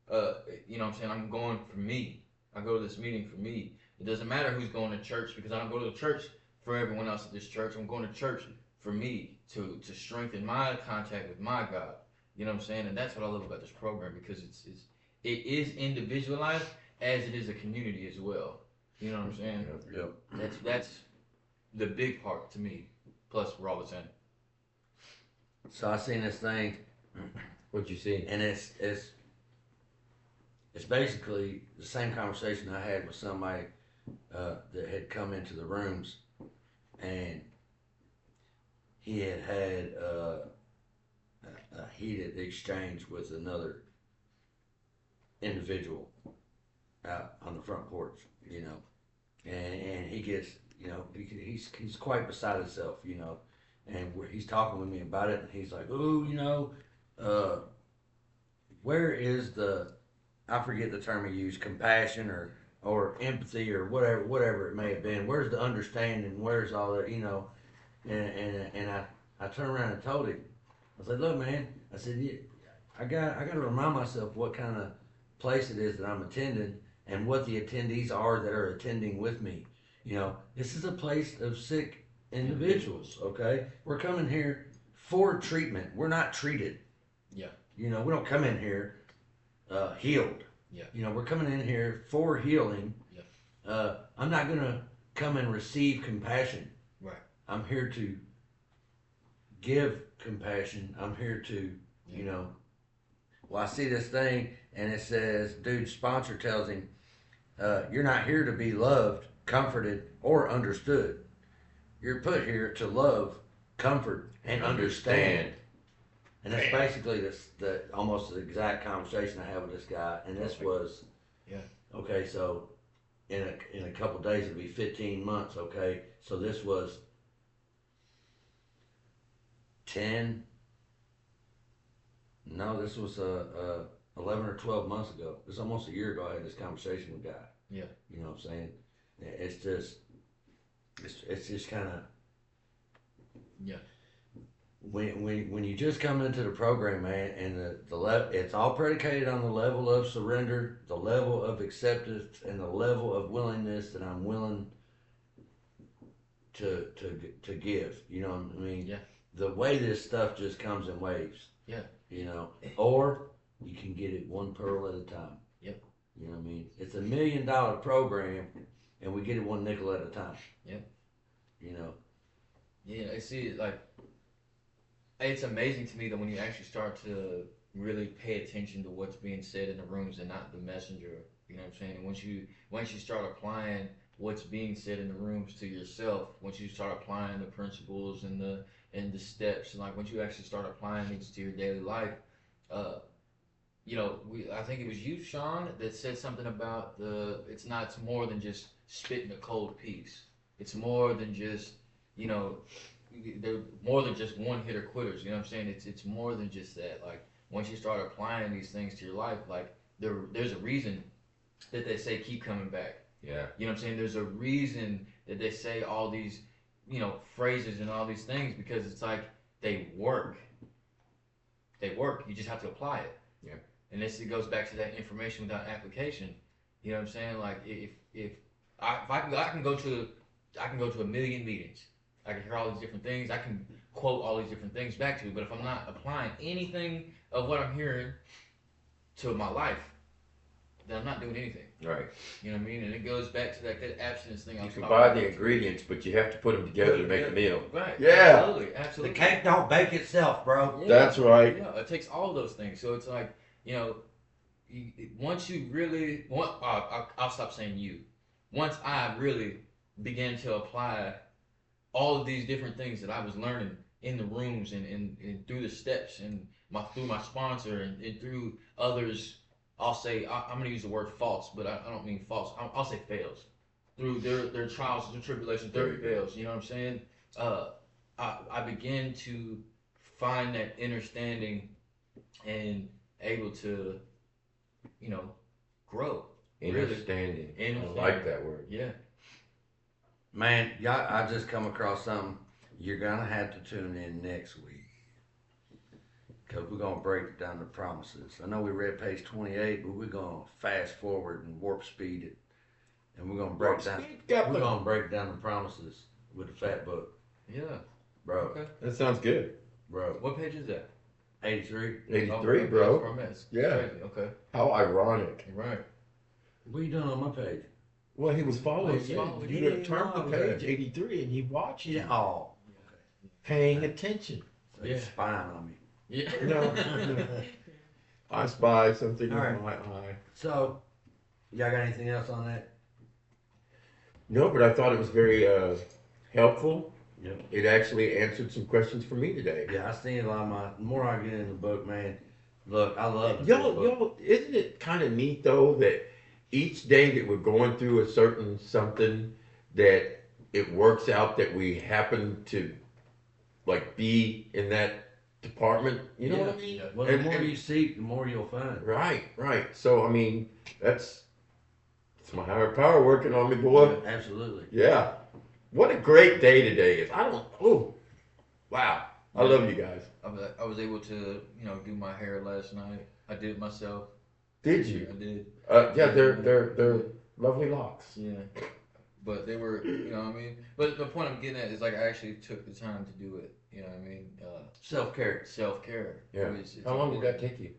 You know what I'm saying? I'm going for me. I go to this meeting for me. It doesn't matter who's going to church, because I don't go to the church for everyone else at this church. I'm going to church for me to strengthen my contact with my God. You know what I'm saying? And that's what I love about this program, because it is individualized as it is a community as well. You know what I'm saying? Yep. That's the big part to me. Plus, we're all the same. So I seen this thing, What'd you see? and it's basically the same conversation I had with somebody that had come into the rooms, and he had a heated exchange with another individual out on the front porch, you know, and he gets, you know, he's quite beside himself, you know, and he's talking with me about it, and he's like, "Ooh, you know, where is the, I forget the term he used, compassion or empathy or whatever it may have been. Where's the understanding? Where's all that, you know?" And I turned around and told him, I said, "Look, man," I said, "Yeah, I got to remind myself what kind of place it is that I'm attending and what the attendees are that are attending with me. You know, this is a place of sick individuals, okay? We're coming here for treatment. We're not treated. Yeah. You know, we don't come in here healed. Yeah. You know, we're coming in here for healing. Yeah. I'm not going to come and receive compassion. Right. I'm here to give compassion. I'm here to, you know, well, I see this thing and it says, dude's sponsor tells him, "You're not here to be loved, comforted, or understood. You're put here to love, comfort, and understand." And that's basically the almost the exact conversation I had with this guy. And this was, okay, so in a couple of days it'll be 15 months, okay? So this was 10, no, this was 11 or 12 months ago. It was almost a year ago I had this conversation with a guy. Yeah. You know what I'm saying? It's just kind of, yeah. When you just come into the program, man, and it's all predicated on the level of surrender, the level of acceptance, and the level of willingness that I'm willing to give. You know what I mean? Yeah. The way this stuff just comes in waves. Yeah. You know, or you can get it one pearl at a time. Yep. You know what I mean? It's $1 million program, and we get it one nickel at a time. Yep. You know. Yeah, I see it like. It's amazing to me that when you actually start to really pay attention to what's being said in the rooms and not the messenger, you know what I'm saying? And once you start applying what's being said in the rooms to yourself, once you start applying the principles and the steps, and like once you actually start applying things to your daily life, I think it was you, Sean, that said something about it's more than just spitting a cold piece. It's more than just, they're more than just one hitter quitters. You know what I'm saying? It's more than just that. Like once you start applying these things to your life, like there's a reason that they say keep coming back. Yeah. You know what I'm saying? There's a reason that they say all these, phrases and all these things because it's like they work. They work. You just have to apply it. Yeah. And it goes back to that information without application. You know what I'm saying? Like if I can go to a million meetings. I can hear all these different things. I can quote all these different things back to you. But if I'm not applying anything of what I'm hearing to my life, then I'm not doing anything. Right. You know what I mean? And it goes back to that abstinence thing. You can buy the ingredients, but you have to put them together to make the meal. Right. Yeah. Absolutely. Absolutely. The cake don't bake itself, bro. Yeah. That's right. Yeah. It takes all those things. So it's like, once you really I'll stop saying you. Once I really began to apply all of these different things that I was learning in the rooms and through the steps and through my sponsor and through others, I'm going to use the word false, but I don't mean false. I'll say fails. Through their trials and tribulations, their fails. You know what I'm saying? I began to find that understanding and able to, grow. Understanding. Really. I like that word. Yeah. Man, y'all, I just come across something. You're gonna have to tune in next week because we're gonna break down the promises. I know we read page 28, but we're gonna fast forward and warp speed it, and we're gonna break down the promises with the fat book, Yeah. bro. Okay. That sounds good. Bro, What page is that? 83. 83, Oh, bro. that's where I'm at. It's Yeah. Crazy. Okay. How ironic. Right. What are you doing on my page? Well, he was following He's you. following You you. would turn to Okay. page 83 and he watched you. Oh, Paying attention. so you're Yeah. spying on me. Yeah. No. I spy something All right. in my eye. So, y'all got anything else on that? No, but I thought it was very helpful. Yep. It actually answered some questions for me today. Yeah, I seen a lot of the more I get in the book, man. Look, I love the book. Yo, isn't it kind of neat though that each day that we're going through a certain something that it works out that we happen to like be in that department? You know what I mean? Yeah. Well, the And- more and- you seek, the more you'll find. Right. So I mean, it's my higher power working on me, boy. Yeah, absolutely. Yeah. What a great day today is. Wow. I love you guys. I was able to, do my hair last night. I did it myself. Did you? I did. Yeah, they're lovely locks. Yeah. But they were, you know what I mean? But the point I'm getting at is like I actually took the time to do it. You know what I mean? Self-care. Self-care. Yeah. It's How long did that important. take you?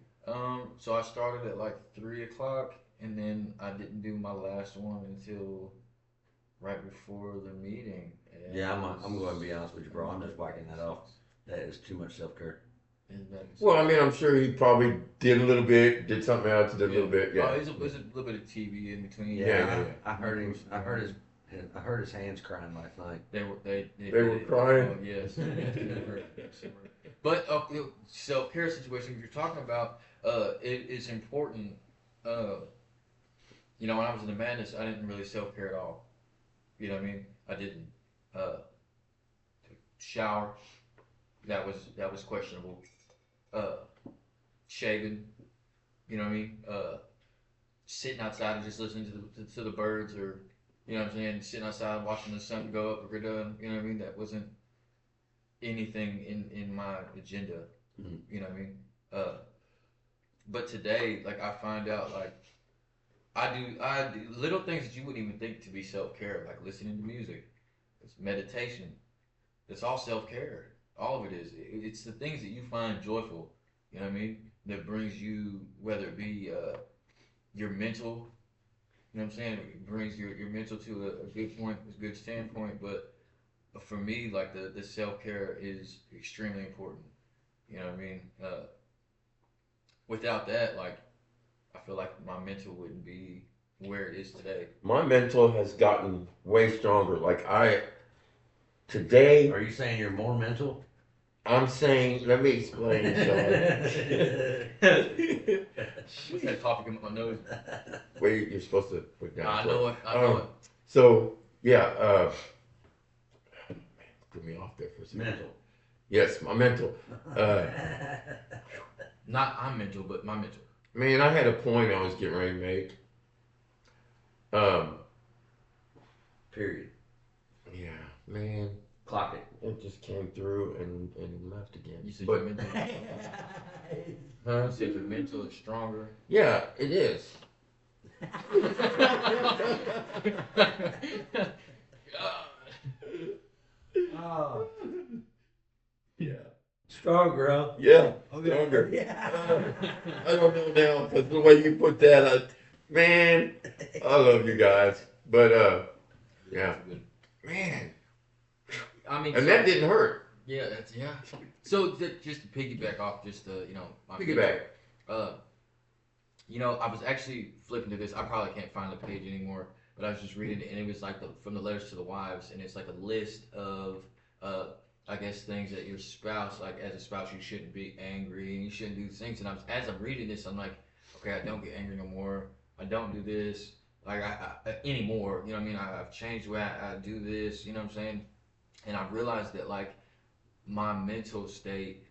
So I started at like 3:00 and then I didn't do my last one until right before the meeting. And Yeah, it I'm was- going to be honest with you, bro. I'm just whacking that off. That is too much self-care. and that's- Well, I mean, I'm sure he probably did a little bit, did something else, did a little bit. Oh, Yeah. there's a little bit of TV in between. Yeah. I heard him. I heard his hands crying last night. They were crying? Oh, yes. But self-care situation you're talking about, it is important. When I was in the madness, I didn't really self-care at all. You know what I mean? I didn't. Shower, that was questionable. Shaving, you know what I mean? Sitting outside and just listening to the birds, or you know what I'm saying, sitting outside watching the sun go up or go down. You know what I mean? That wasn't anything in my agenda. Mhm. You know what I mean? But today, like I find out, like I do little things that you wouldn't even think to be self-care, like listening to music. It's meditation. It's all self-care. All of it is. It's the things that you find joyful. You know what I mean? That brings you, whether it be your mental. You know what I'm saying? It brings your mental to a good point, a good standpoint. But for me, like the self-care is extremely important. You know what I mean? Without that, like I feel like my mental wouldn't be where it is today. My mental has gotten way stronger. Today, Are you saying you're more mental? I'm saying, let me explain, Sean. What's that coffee come up my nose? Wait, you're supposed to put down. I know it. I know it. So yeah, threw me off there for a second. Mental. Yes, my mental. Not I'm mental, but my mental. Man, I had a point I was getting ready to make. Period. Yeah, man. Clock it. It just came through and left again. You said But, your mental. huh? You said your mental is stronger. Yeah, it is. Oh. Yeah. Stronger, huh? Yeah, Okay. stronger. Yeah. I don't know now, because the way you put that, man, I love you guys. But, yeah. Man. I mean, And that didn't hurt. Yeah, that's So just to piggyback off, my Piggyback. I was actually flipping to this. I probably can't find the page anymore, but I was just reading it, and it was like from the letters to the wives, and it's like a list of I guess things that your spouse, like as a spouse, you shouldn't be angry and you shouldn't do these things. And as I'm reading this, I'm like, okay, I don't get angry no more. I don't do this like I anymore. You know what I mean? I've changed the way I do this. You know what I'm saying? And I realized that like my mental state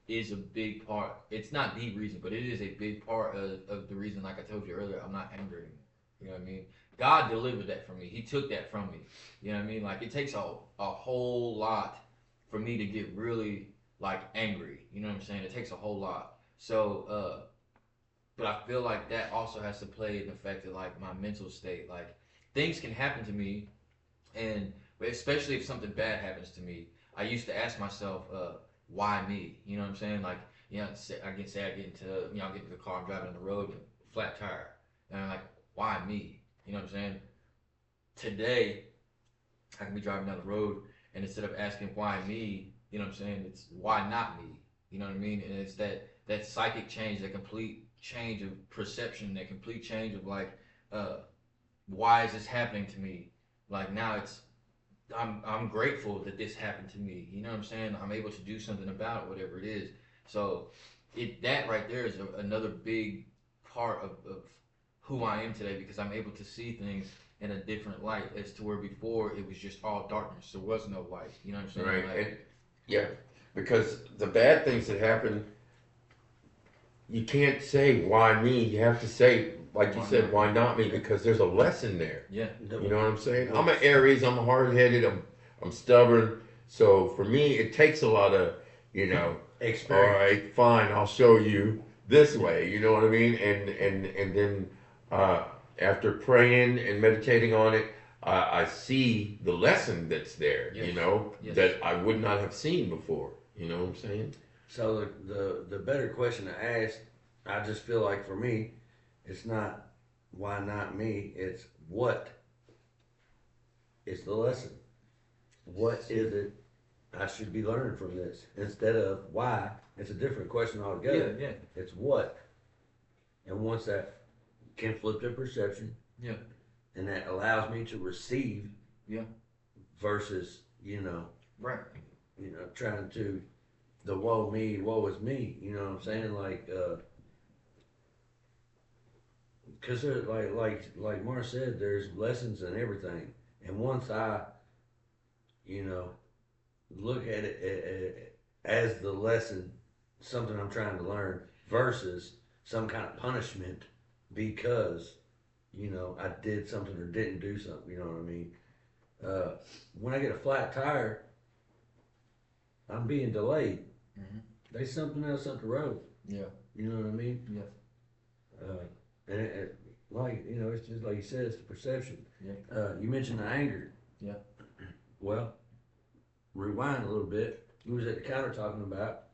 is a big part. It's not the reason, but it is a big part of the reason, like I told you earlier, I'm not angry anymore. You know what I mean? God delivered that from me. He took that from me. You know what I mean? Like it takes a whole lot for me to get really like angry. You know what I'm saying? It takes a whole lot. So, but I feel like that also has to play in the fact that like my mental state, like things can happen to me, and especially if something bad happens to me, I used to ask myself, why me? You know what I'm saying? Like, I get into, I get into the car, I'm driving on the road, flat tire, and I'm like, why me? You know what I'm saying? Today, I can be driving down the road, and instead of asking why me, you know what I'm saying? It's why not me? You know what I mean? And it's that psychic change, that complete change of perception, that complete change of like, why is this happening to me? Like now I'm grateful that this happened to me. You know what I'm saying? I'm able to do something about it, whatever it is. So that right there is another big part of who I am today, because I'm able to see things in a different light, as to where before it was just all darkness. There was no light. You know what I'm saying? Right. Like, And, yeah, because the bad things that happen, you can't say why me. You have to say, like you said, why not me? Because there's a lesson there. yeah. You know what I'm saying? I'm an Aries. I'm hard-headed. I'm stubborn. So for me, it takes a lot of, Experience. all right, fine, I'll show you this way. You know what I mean? And then after praying and meditating on it, I see the lesson that's there. Yes. Yes. That I would not have seen before. You know what I'm saying? So the better question to ask, I just feel like for me, it's not why not me, it's what is the lesson? What is it I should be learning from this? Instead of why, it's a different question altogether. Yeah. It's what. And once that can flip the perception, Yeah. and that allows me to receive, Yeah. versus, Right. trying to the woe me, woe is me, you know what I'm saying? Like, cause there, like Mar said, there's lessons in everything. And once I, look at it as the lesson, something I'm trying to learn, versus some kind of punishment because, I did something or didn't do something, you know what I mean? When I get a flat tire, I'm being delayed. Mhm. There's something else up the road. Yeah. You know what I mean? Yeah. And it's just like you said, it's the perception. Yeah. You mentioned the anger. Yeah. Well, rewind a little bit. We was at the counter talking about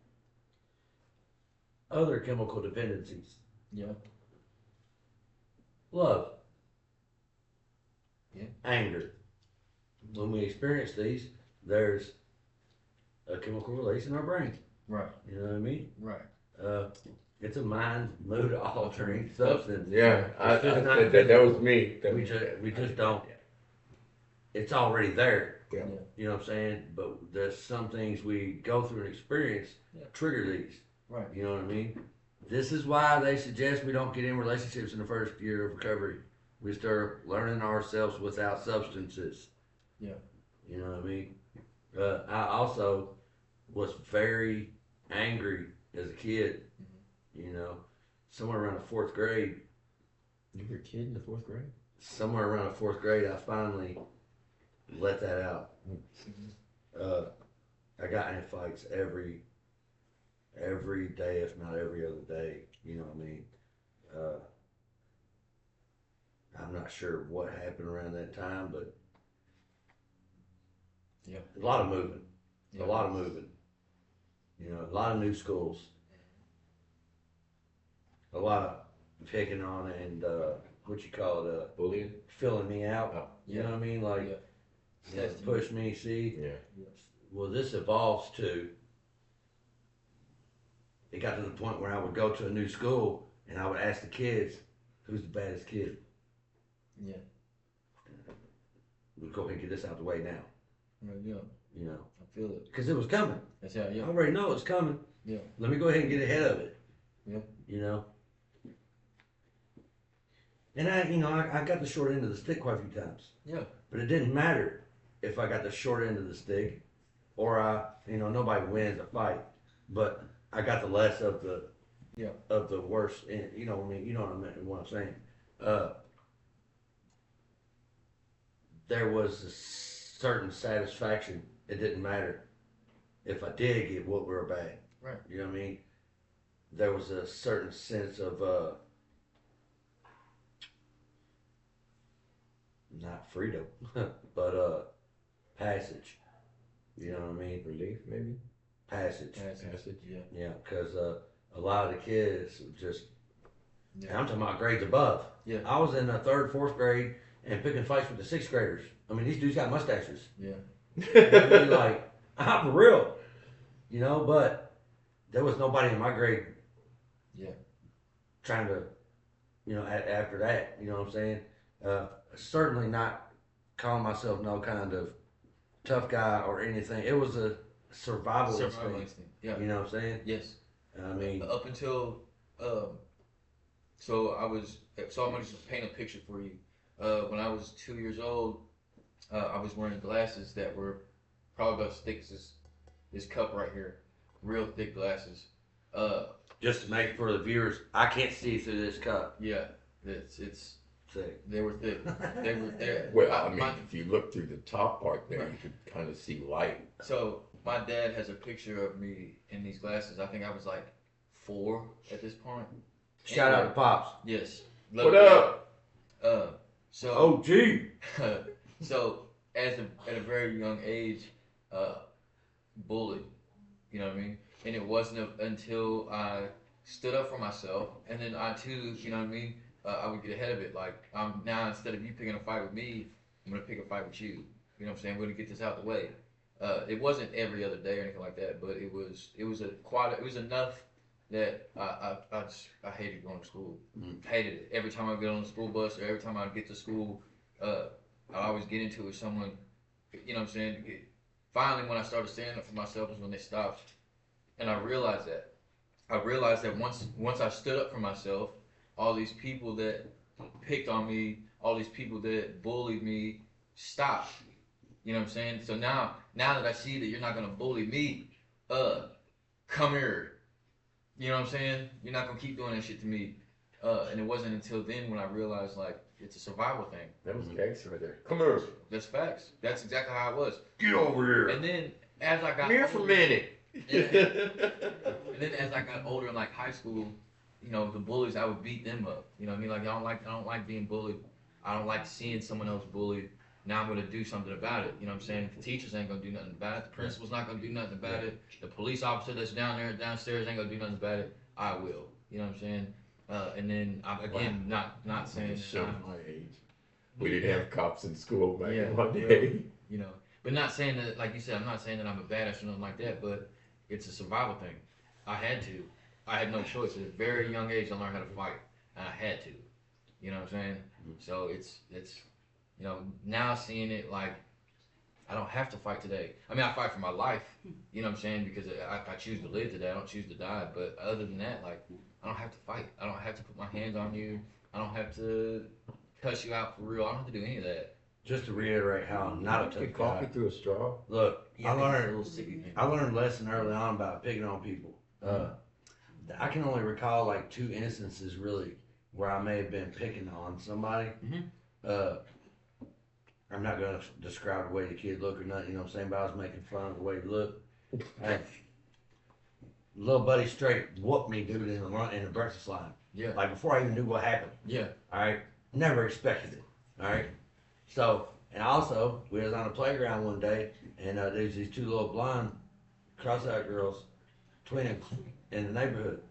other chemical dependencies. Yeah. Love. Yeah. Anger. When we experience these, there's a chemical release in our brain. Right. You know what I mean? Right. It's a mind mood altering substance. Yeah, I It's just said not that. That physical. was me. We just don't. It's already there. Yeah. You know what I'm saying? But there's some things we go through and experience Yeah. trigger these. Right. You know what I mean? This is why they suggest we don't get in relationships in the first year of recovery. We start learning ourselves without substances. Yeah. You know what I mean? I also was very angry as a kid. You know, somewhere around the fourth grade. You were a kid in the fourth grade? Somewhere around the fourth grade, I finally let that out. I got in fights every day, if not every other day. You know what I mean? I'm not sure what happened around that time, but Yeah. a lot of moving. Yeah. A lot of moving. You know, a lot of new schools. A lot of picking on and what you call it, Bullying? filling me out. Oh. You know what I mean? Like, Yeah. you know, push me. See, Yeah. well, this evolves to. It got to the point where I would go to a new school and I would ask the kids, "Who's the baddest kid?" Yeah. We'll go ahead and get this out of the way now. Yeah. You know, I feel it. because it was coming. That's how. I Yeah. already know it's coming. Yeah. Let me go ahead and get ahead of it. Yeah. You know. And I got the short end of the stick quite a few times. Yeah. But it didn't matter if I got the short end of the stick or nobody wins a fight, but I got the less of the worst end. You know what I mean? You know what I'm saying? There was a certain satisfaction. It didn't matter if I did get whooped or bad. Right. You know what I mean? There was a certain sense of not freedom, but passage. You know what I mean? Relief, maybe? Passage. Passage. Yeah. Yeah, because a lot of the kids just. Yeah. And I'm talking about grades above. Yeah. I was in the third, fourth grade and picking fights with the sixth graders. I mean, these dudes got mustaches. Yeah. I mean, like, I'm for real. You know, but there was nobody in my grade. Yeah. Trying to, after that, you know what I'm saying? Certainly not calling myself no kind of tough guy or anything. It was a survival instinct. instinct. Yeah. You know what I'm saying? Yes. I mean, Up until so I'm gonna just paint a picture for you. When I was 2 years old, I was wearing glasses that were probably about as thick as this cup right here, real thick glasses. just to make it for the viewers, I can't see through this cup. Yeah, it's Thick. they were thick. They were there. Well, I mean, if you look through the top part there, you could kind of see light. So my dad has a picture of me in these glasses. I think I was like 4 at this point. Shout out to Pops. Yes. What up? So. Oh, gee. So at a very young age, bullied. You know what I mean? And it wasn't until I stood up for myself, and then I too, you know what I mean? I would get ahead of it. Like now, instead of you picking a fight with me, I'm gonna pick a fight with you. You know what I'm saying? We're gonna get this out the way. It wasn't every other day or anything like that, but it was enough that I hated going to school. Hated it. Every time I get on the school bus or every time I get to school, I always get into it with someone. You know what I'm saying? Finally, when I started standing up for myself was when they stopped, and I realized that. Once I stood up for myself, all these people that picked on me, all these people that bullied me, stopped. You know what I'm saying? So now that I see that you're not gonna bully me, come here. You know what I'm saying? You're not gonna keep doing that shit to me. And it wasn't until then when I realized like it's a survival thing. That was gangster right there. Come here. That's facts. That's exactly how it was. Get over here. And then as I got Come here for a older, minute. and then as I got older in like high school, you know, the bullies, I would beat them up. You know what I mean? Like I don't like being bullied. I don't like seeing someone else bullied. Now I'm gonna do something about it. You know what I'm saying? The teachers ain't gonna do nothing about it. The principal's not gonna do nothing about it. The police officer that's downstairs ain't gonna do nothing about it. I will. You know what I'm saying? And then again, not saying Show that I'm, my age. We didn't have cops in school back in my yeah. day. You know, but not saying that, like you said, I'm not saying that I'm a badass or nothing like that, but it's a survival thing. I had no choice. At a very young age, I learned how to fight, and I had to. You know what I'm saying? So it's you know, now seeing it like I don't have to fight today. I mean, I fight for my life. You know what I'm saying? Because I choose to live today. I don't choose to die. But other than that, like, I don't have to fight. I don't have to put my hands on you. I don't have to cuss you out for real. I don't have to do any of that. Just to reiterate how I'm not a Get tough coffee guy. through a straw. Look, Yeah, I it's a learned little sicky thing. I learned a lesson early on about picking on people. I can only recall like 2 instances really where I may have been picking on somebody. Mhm. I'm not gonna describe the way the kid looked or nothing, you know what I'm saying, but I was making fun of the way he looked. Hey, little buddy straight whooped me, dude, in the breakfast line. Yeah. Like before I even knew what happened. Yeah. Alright? Never expected it. Alright? So, and also, we was on the playground one day, and there's these 2 little blonde cross-eyed girls twinning in the neighborhood.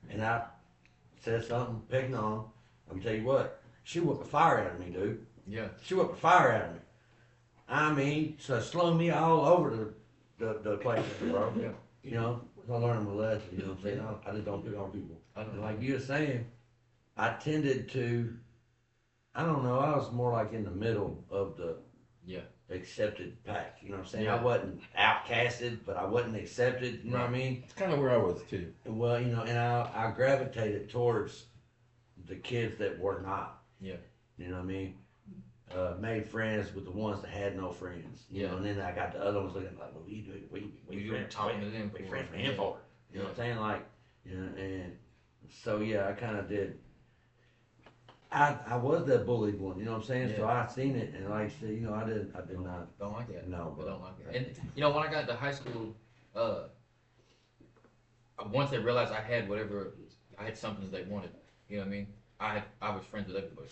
And I said something, picking on them. I'm tell you what, she whooped the fire out of me, dude. Yeah. She whooped the fire out of me. I mean, so slung me all over the place, bro. Yeah. You know, I learned my lesson, you know what I'm saying? I just don't pick on people. And like you were saying, I tended to, I don't know, I was more like in the middle of the accepted pack, you know what I'm saying? Yeah. I wasn't outcasted, but I wasn't accepted, you know what I mean? It's kind of where I was too. Well, you know, and I gravitated towards the kids that were not. Yeah. You know what I mean? Made friends with the ones that had no friends. You Yeah. know, and then I got the other ones looking like, well, what are you doing? You doing talking to them We for? friends for him for. You know what I'm saying? Like, you know, and so yeah, I kind of did. I was that bullied one, you know what I'm saying? So Yeah. I seen it, and like I said, you know, I did not. Don't like that. No, I bro. don't like that. And you know, when I got into high school, once they realized I had whatever, I had something that they wanted. You know what I mean? I was friends with everybody.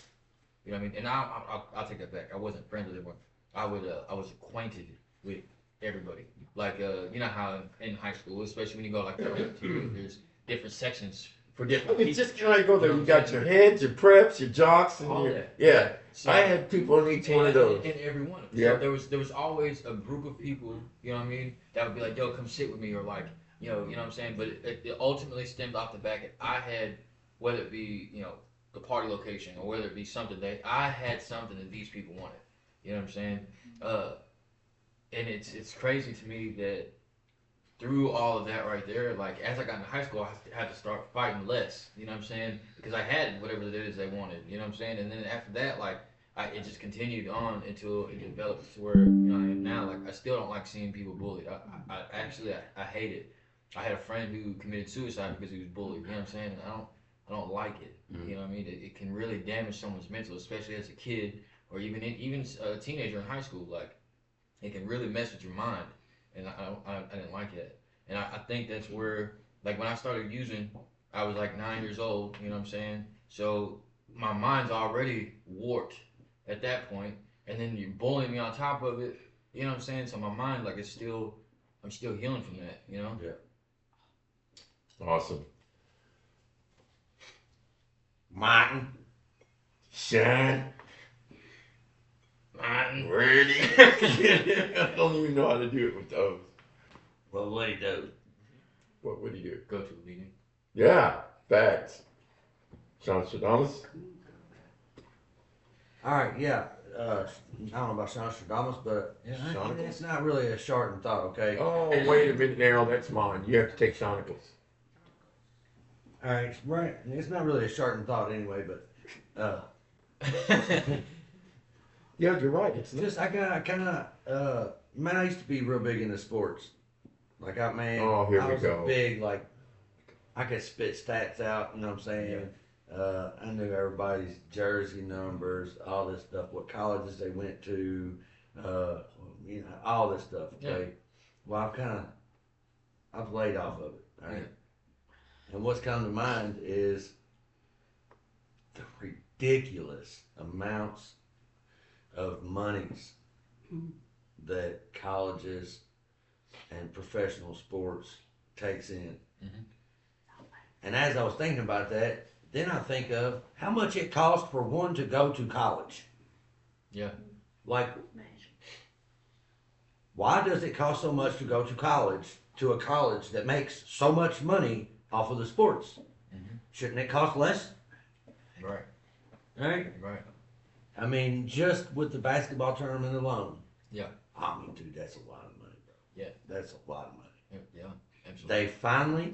You know what I mean? And I'll take that back. I wasn't friends with everyone. I was acquainted with everybody. Like you know how in high school, especially when you go like there's different sections for different It's people. just kind of go there. You got your heads, your preps, your jocks, and All your that. yeah. So, I had people in each one of those. in every one of them. Yeah. So there was always a group of people, you know what I mean, that would be like, yo, come sit with me, or like, you know what I'm saying. But it ultimately stemmed off the back that I had, whether it be, you know, the party location, or whether it be something that I had something that these people wanted. You know what I'm saying? And it's crazy to me that through all of that right there, like as I got into high school, I had to start fighting less. You know what I'm saying? Because I had whatever it is they wanted. You know what I'm saying? And then after that, like it just continued on until it developed to where I am now. Like I still don't like seeing people bullied. I actually hate it. I had a friend who committed suicide because he was bullied. You know what I'm saying? And I don't like it. Mm-hmm. You know what I mean? It can really damage someone's mental, especially as a kid or even a teenager in high school. Like it can really mess with your mind, and I didn't like it. And I think that's where, like when I started using, I was like 9 years old. You know what I'm saying? So my mind's already warped at that point, and then you're bullying me on top of it. You know what I'm saying? So my mind, like, I'm still healing from that. You know? Yeah. Awesome. Martin. Shine. Martin. Ready. I don't even know how to do it with those. Well, what do you do? What would you do? Go to a meeting. Yeah, facts. Sean Stradamus? All right, yeah. I don't know about Sean Stradamus, but Sonicals? it's not really a shortened thought, okay? Oh, wait a minute now. That's mine. You have to take Sonicals. All right, right. It's not really a shortened thought anyway, but Yeah, you're right. It's just I kind of man, I used to be real big into sports. Like Oh, here I we was go. a big like I could spit stats out. You know what I'm saying? I knew everybody's jersey numbers, all this stuff, what colleges they went to, you know, all this stuff. Okay. Well, I've laid off of it. All right. And what's come to mind is the ridiculous amounts of monies that colleges and professional sports takes in. Mhm. And as I was thinking about that, then I think of how much it costs for one to go to college. Yeah. Like, why does it cost so much to go to college, to a college that makes so much money off of the sports? Mhm. Shouldn't it cost less? Right. Right? Right. I mean, just with the basketball tournament alone, Yeah. I mean, dude, that's a lot of money, bro. Yeah. That's a lot of money. Yeah, absolutely. They finally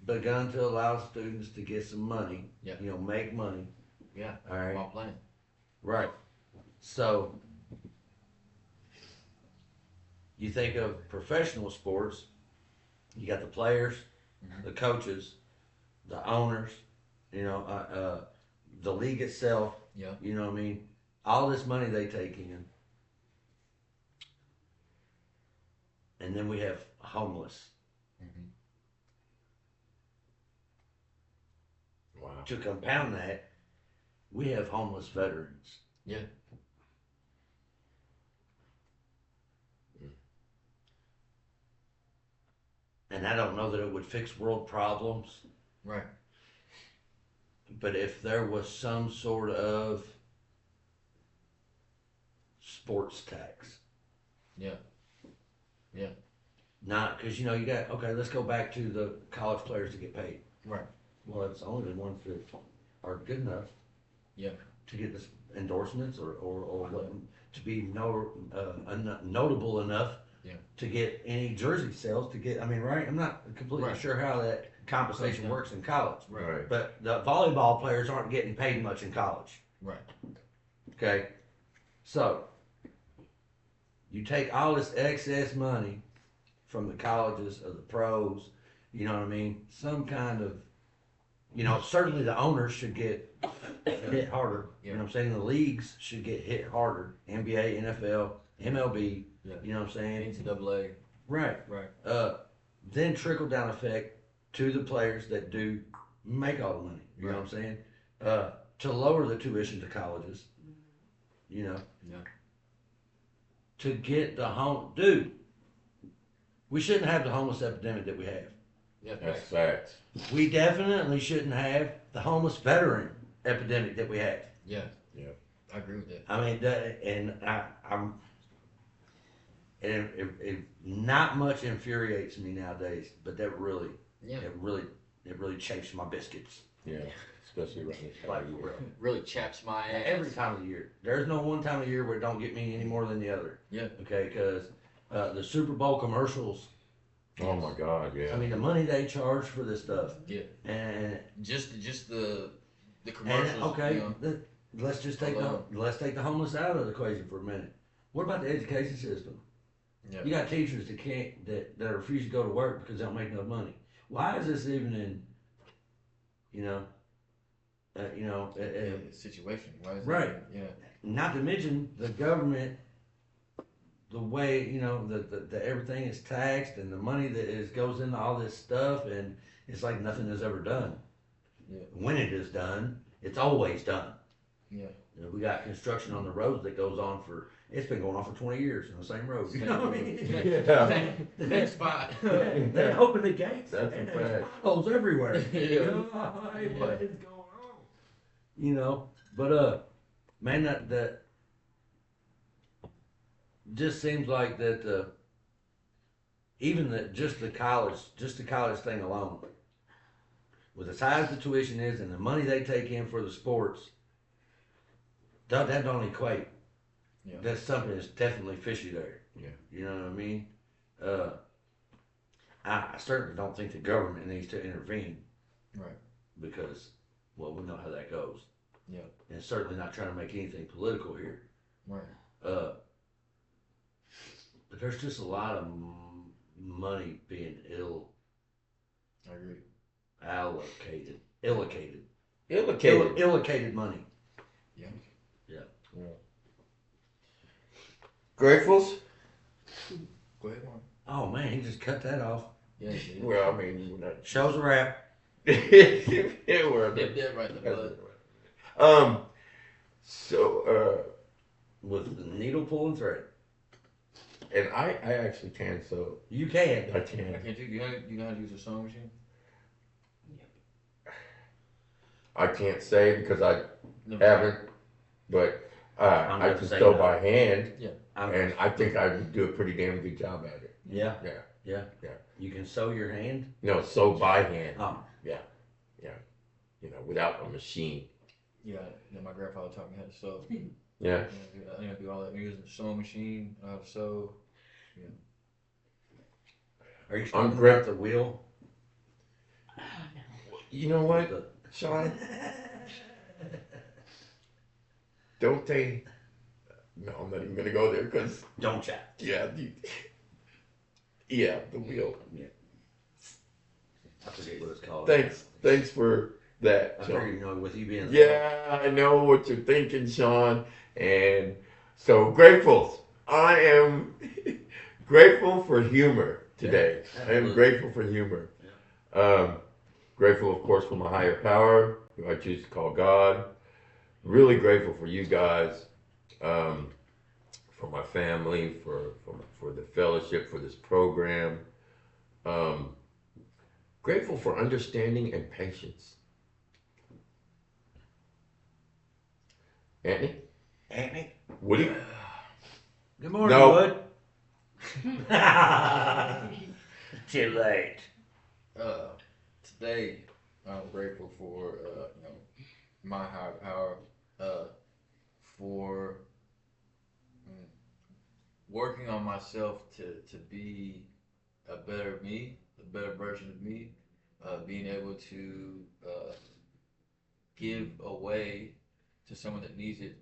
begun to allow students to get some money. Yeah. You know, make money. Yeah. All right. While playing. Right. So you think of professional sports, you got the players, the coaches, the owners, you know, the league itself. Yeah. You know what I mean? All this money they take in. And then we have homeless. Wow. To compound that, we have homeless veterans. Yeah. And I don't know that it would fix world problems, Right. but if there was some sort of sports tax. Yeah. Yeah. Not, because, you know, you got, okay, let's go back to the college players to get paid. Right. Well, it's only the ones that are good enough. Yeah. To get this endorsements or to be notable enough. Yeah. To get any jersey sales, to get, I mean, right? I'm not completely Right. sure how that compensation Yeah. works in college. Right. But the volleyball players aren't getting paid much in college. Right. Okay? So, you take all this excess money from the colleges or the pros, you know what I mean? Some kind of, you know, certainly the owners should get hit harder. You know what I'm saying? The leagues should get hit harder. NBA, NFL, MLB, Yeah. you know what I'm saying? NCAA. Right. Right. Then trickle down effect to the players that do make all the money. You know what I'm saying? To lower the tuition to colleges. You know. Yeah. To get the dude. We shouldn't have the homeless epidemic that we have. Yeah. That's facts. We definitely shouldn't have the homeless veteran epidemic that we have. Yeah. Yeah. I agree with that. I mean, it not much infuriates me nowadays, but that really, Yeah. it really chafes my biscuits. Yeah. Especially around this time Like, of year. real. Really chaps my ass. Every time of the year. There's no one time of year where it don't get me any more than the other. Yeah. Okay, because the Super Bowl commercials, Oh my God, yeah. I mean, the money they charge for this stuff. Yeah. And Just the commercials. okay, You know? let's just take the homeless out of the equation for a minute. What about the education system? Yeah. You got teachers that refuse to go to work because they don't make enough money. Why is this even in, Situation. Why is right? That? Yeah. Not to mention the government, the way the everything is taxed and the money that goes into all this stuff, and it's like nothing is ever done. Yeah. When it is done, it's always done. Yeah. You know, we got construction on the roads that goes on it's been going on for 20 years on the same road. You know what I mean? Yeah. The next spot. They open the gates That's and a there's fact. potholes everywhere. Yeah. You know, hey, what is going on? You know, but man, that just seems like that. Even just the college thing alone, with the size the tuition is and the money they take in for the sports, that don't equate. Yeah. That's something that's definitely fishy there. Yeah. You know what I mean? I certainly don't think the government needs to intervene. Right. Because, well, we know how that goes. Yeah. And certainly not trying to make anything political here. Right. But there's just a lot of money being I agree. illocated money. Yeah. Yeah. Gratefuls? Go ahead, Mark. Oh man, he just cut that off. Yeah. Well, I mean, we're not. Show's a wrap. Yeah, we're Dip that right in the blood. So, With the needle pulling thread. and I actually can, so You can. I can. Can't you know how to use a sewing machine? I can't say because I Never. haven't, but I'm I gonna can say sew no. by hand, I'm- and I think I would do a pretty damn good job at it. Yeah. Yeah. Yeah. Yeah. You can sew your hand. No, sew by hand. Oh. Without a machine. Yeah. My grandfather taught me how to sew. Yeah. I do all that. I'm using the sewing machine. So Are you I'm talking great. about the wheel? You know what, The- Sean? Don't they? No, I'm not even gonna go there because Don't ya? yeah, yeah, the wheel. I forget what it's called. Thanks for that, I Sean. figured, you know, with you being Yeah, I know what you're thinking, Sean, and so grateful. I am grateful for humor today. Yeah, I am absolutely. grateful for humor. Grateful, of course, for my higher power, who I choose to call God. Really grateful for you guys, for my family, for the fellowship, for this program. Um, Grateful for understanding and patience. Anthony? Woody? Good morning, No. Wood. Too late. today I'm grateful for my higher power, for working on myself to be a better me, a better version of me, being able to give away to someone that needs it,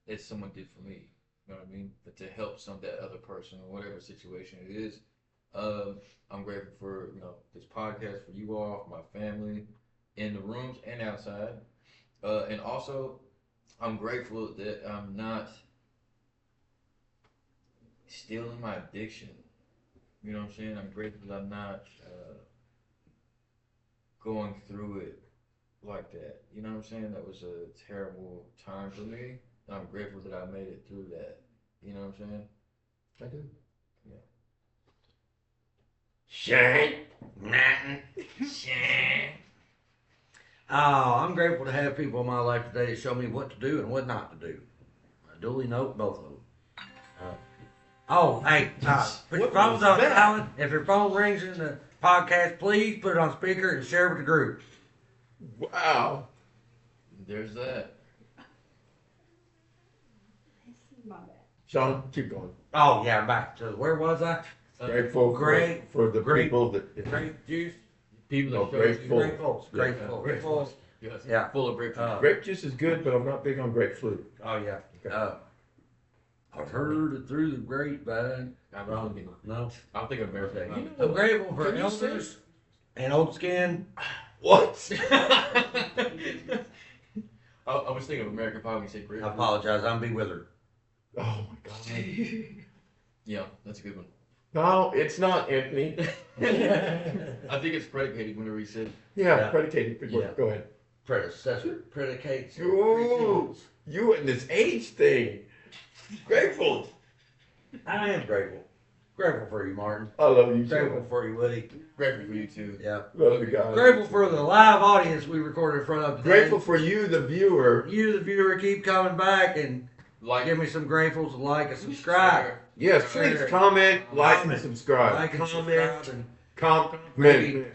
as someone did for me. You know what I mean? But to help that other person or whatever situation it is. I'm grateful for this podcast, for you all, for my family, in the rooms and outside, and also I'm grateful that I'm not still in my addiction. You know what I'm saying? I'm grateful that I'm not going through it like that. You know what I'm saying? That was a terrible time for me. And I'm grateful that I made it through that. You know what I'm saying? I do. Yeah. Shane. Oh, I'm grateful to have people in my life today to show me what to do and what not to do. I duly note both of them. Put your What phones was on that? silent. If your phone rings in the podcast, please put it on speaker and share it with the group. Wow. There's that. Sean, keep going. Oh yeah, I'm back to where was I? Grateful for the great- people that. Grape juice. People No, that show you- grateful. Grateful. Yes. Yeah. Full of grateful. Grape juice is good, but I'm not big on grapefruit. Oh yeah. Okay. I've heard it through the grapevine. I'm wrong. No. I'll think of American You know Pie. I'm grateful for Can you elders and old skin. What? I was thinking of American Pie when you said I grapefruit. apologize. I'm bewildered. Oh my God. Yeah, that's a good one. No, it's not, Anthony. I think it's predicated whenever he said. Yeah, predicated. Good word. Yeah. Go ahead. Predecessor. Predicates. Ooh, you and this age thing. Grateful. I am grateful. Grateful for you, Martin. I love you, Grateful Sean. for you, Woody. Grateful for you too. Yeah. Love you guys. Grateful for the live audience we recorded in front of today. Grateful for you, the viewer. You, the viewer, keep coming back and Like, give me some gratefuls, like and subscribe. Yes, please Sure. comment, like, and Comment. subscribe. Like and Comment, subscribe. And comment.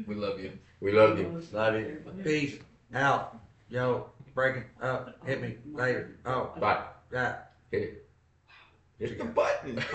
we love you. We love you. love you. Peace out. Yo, breaking up. Hit me later. Oh, Bye. yeah. Hit it. Hit the button.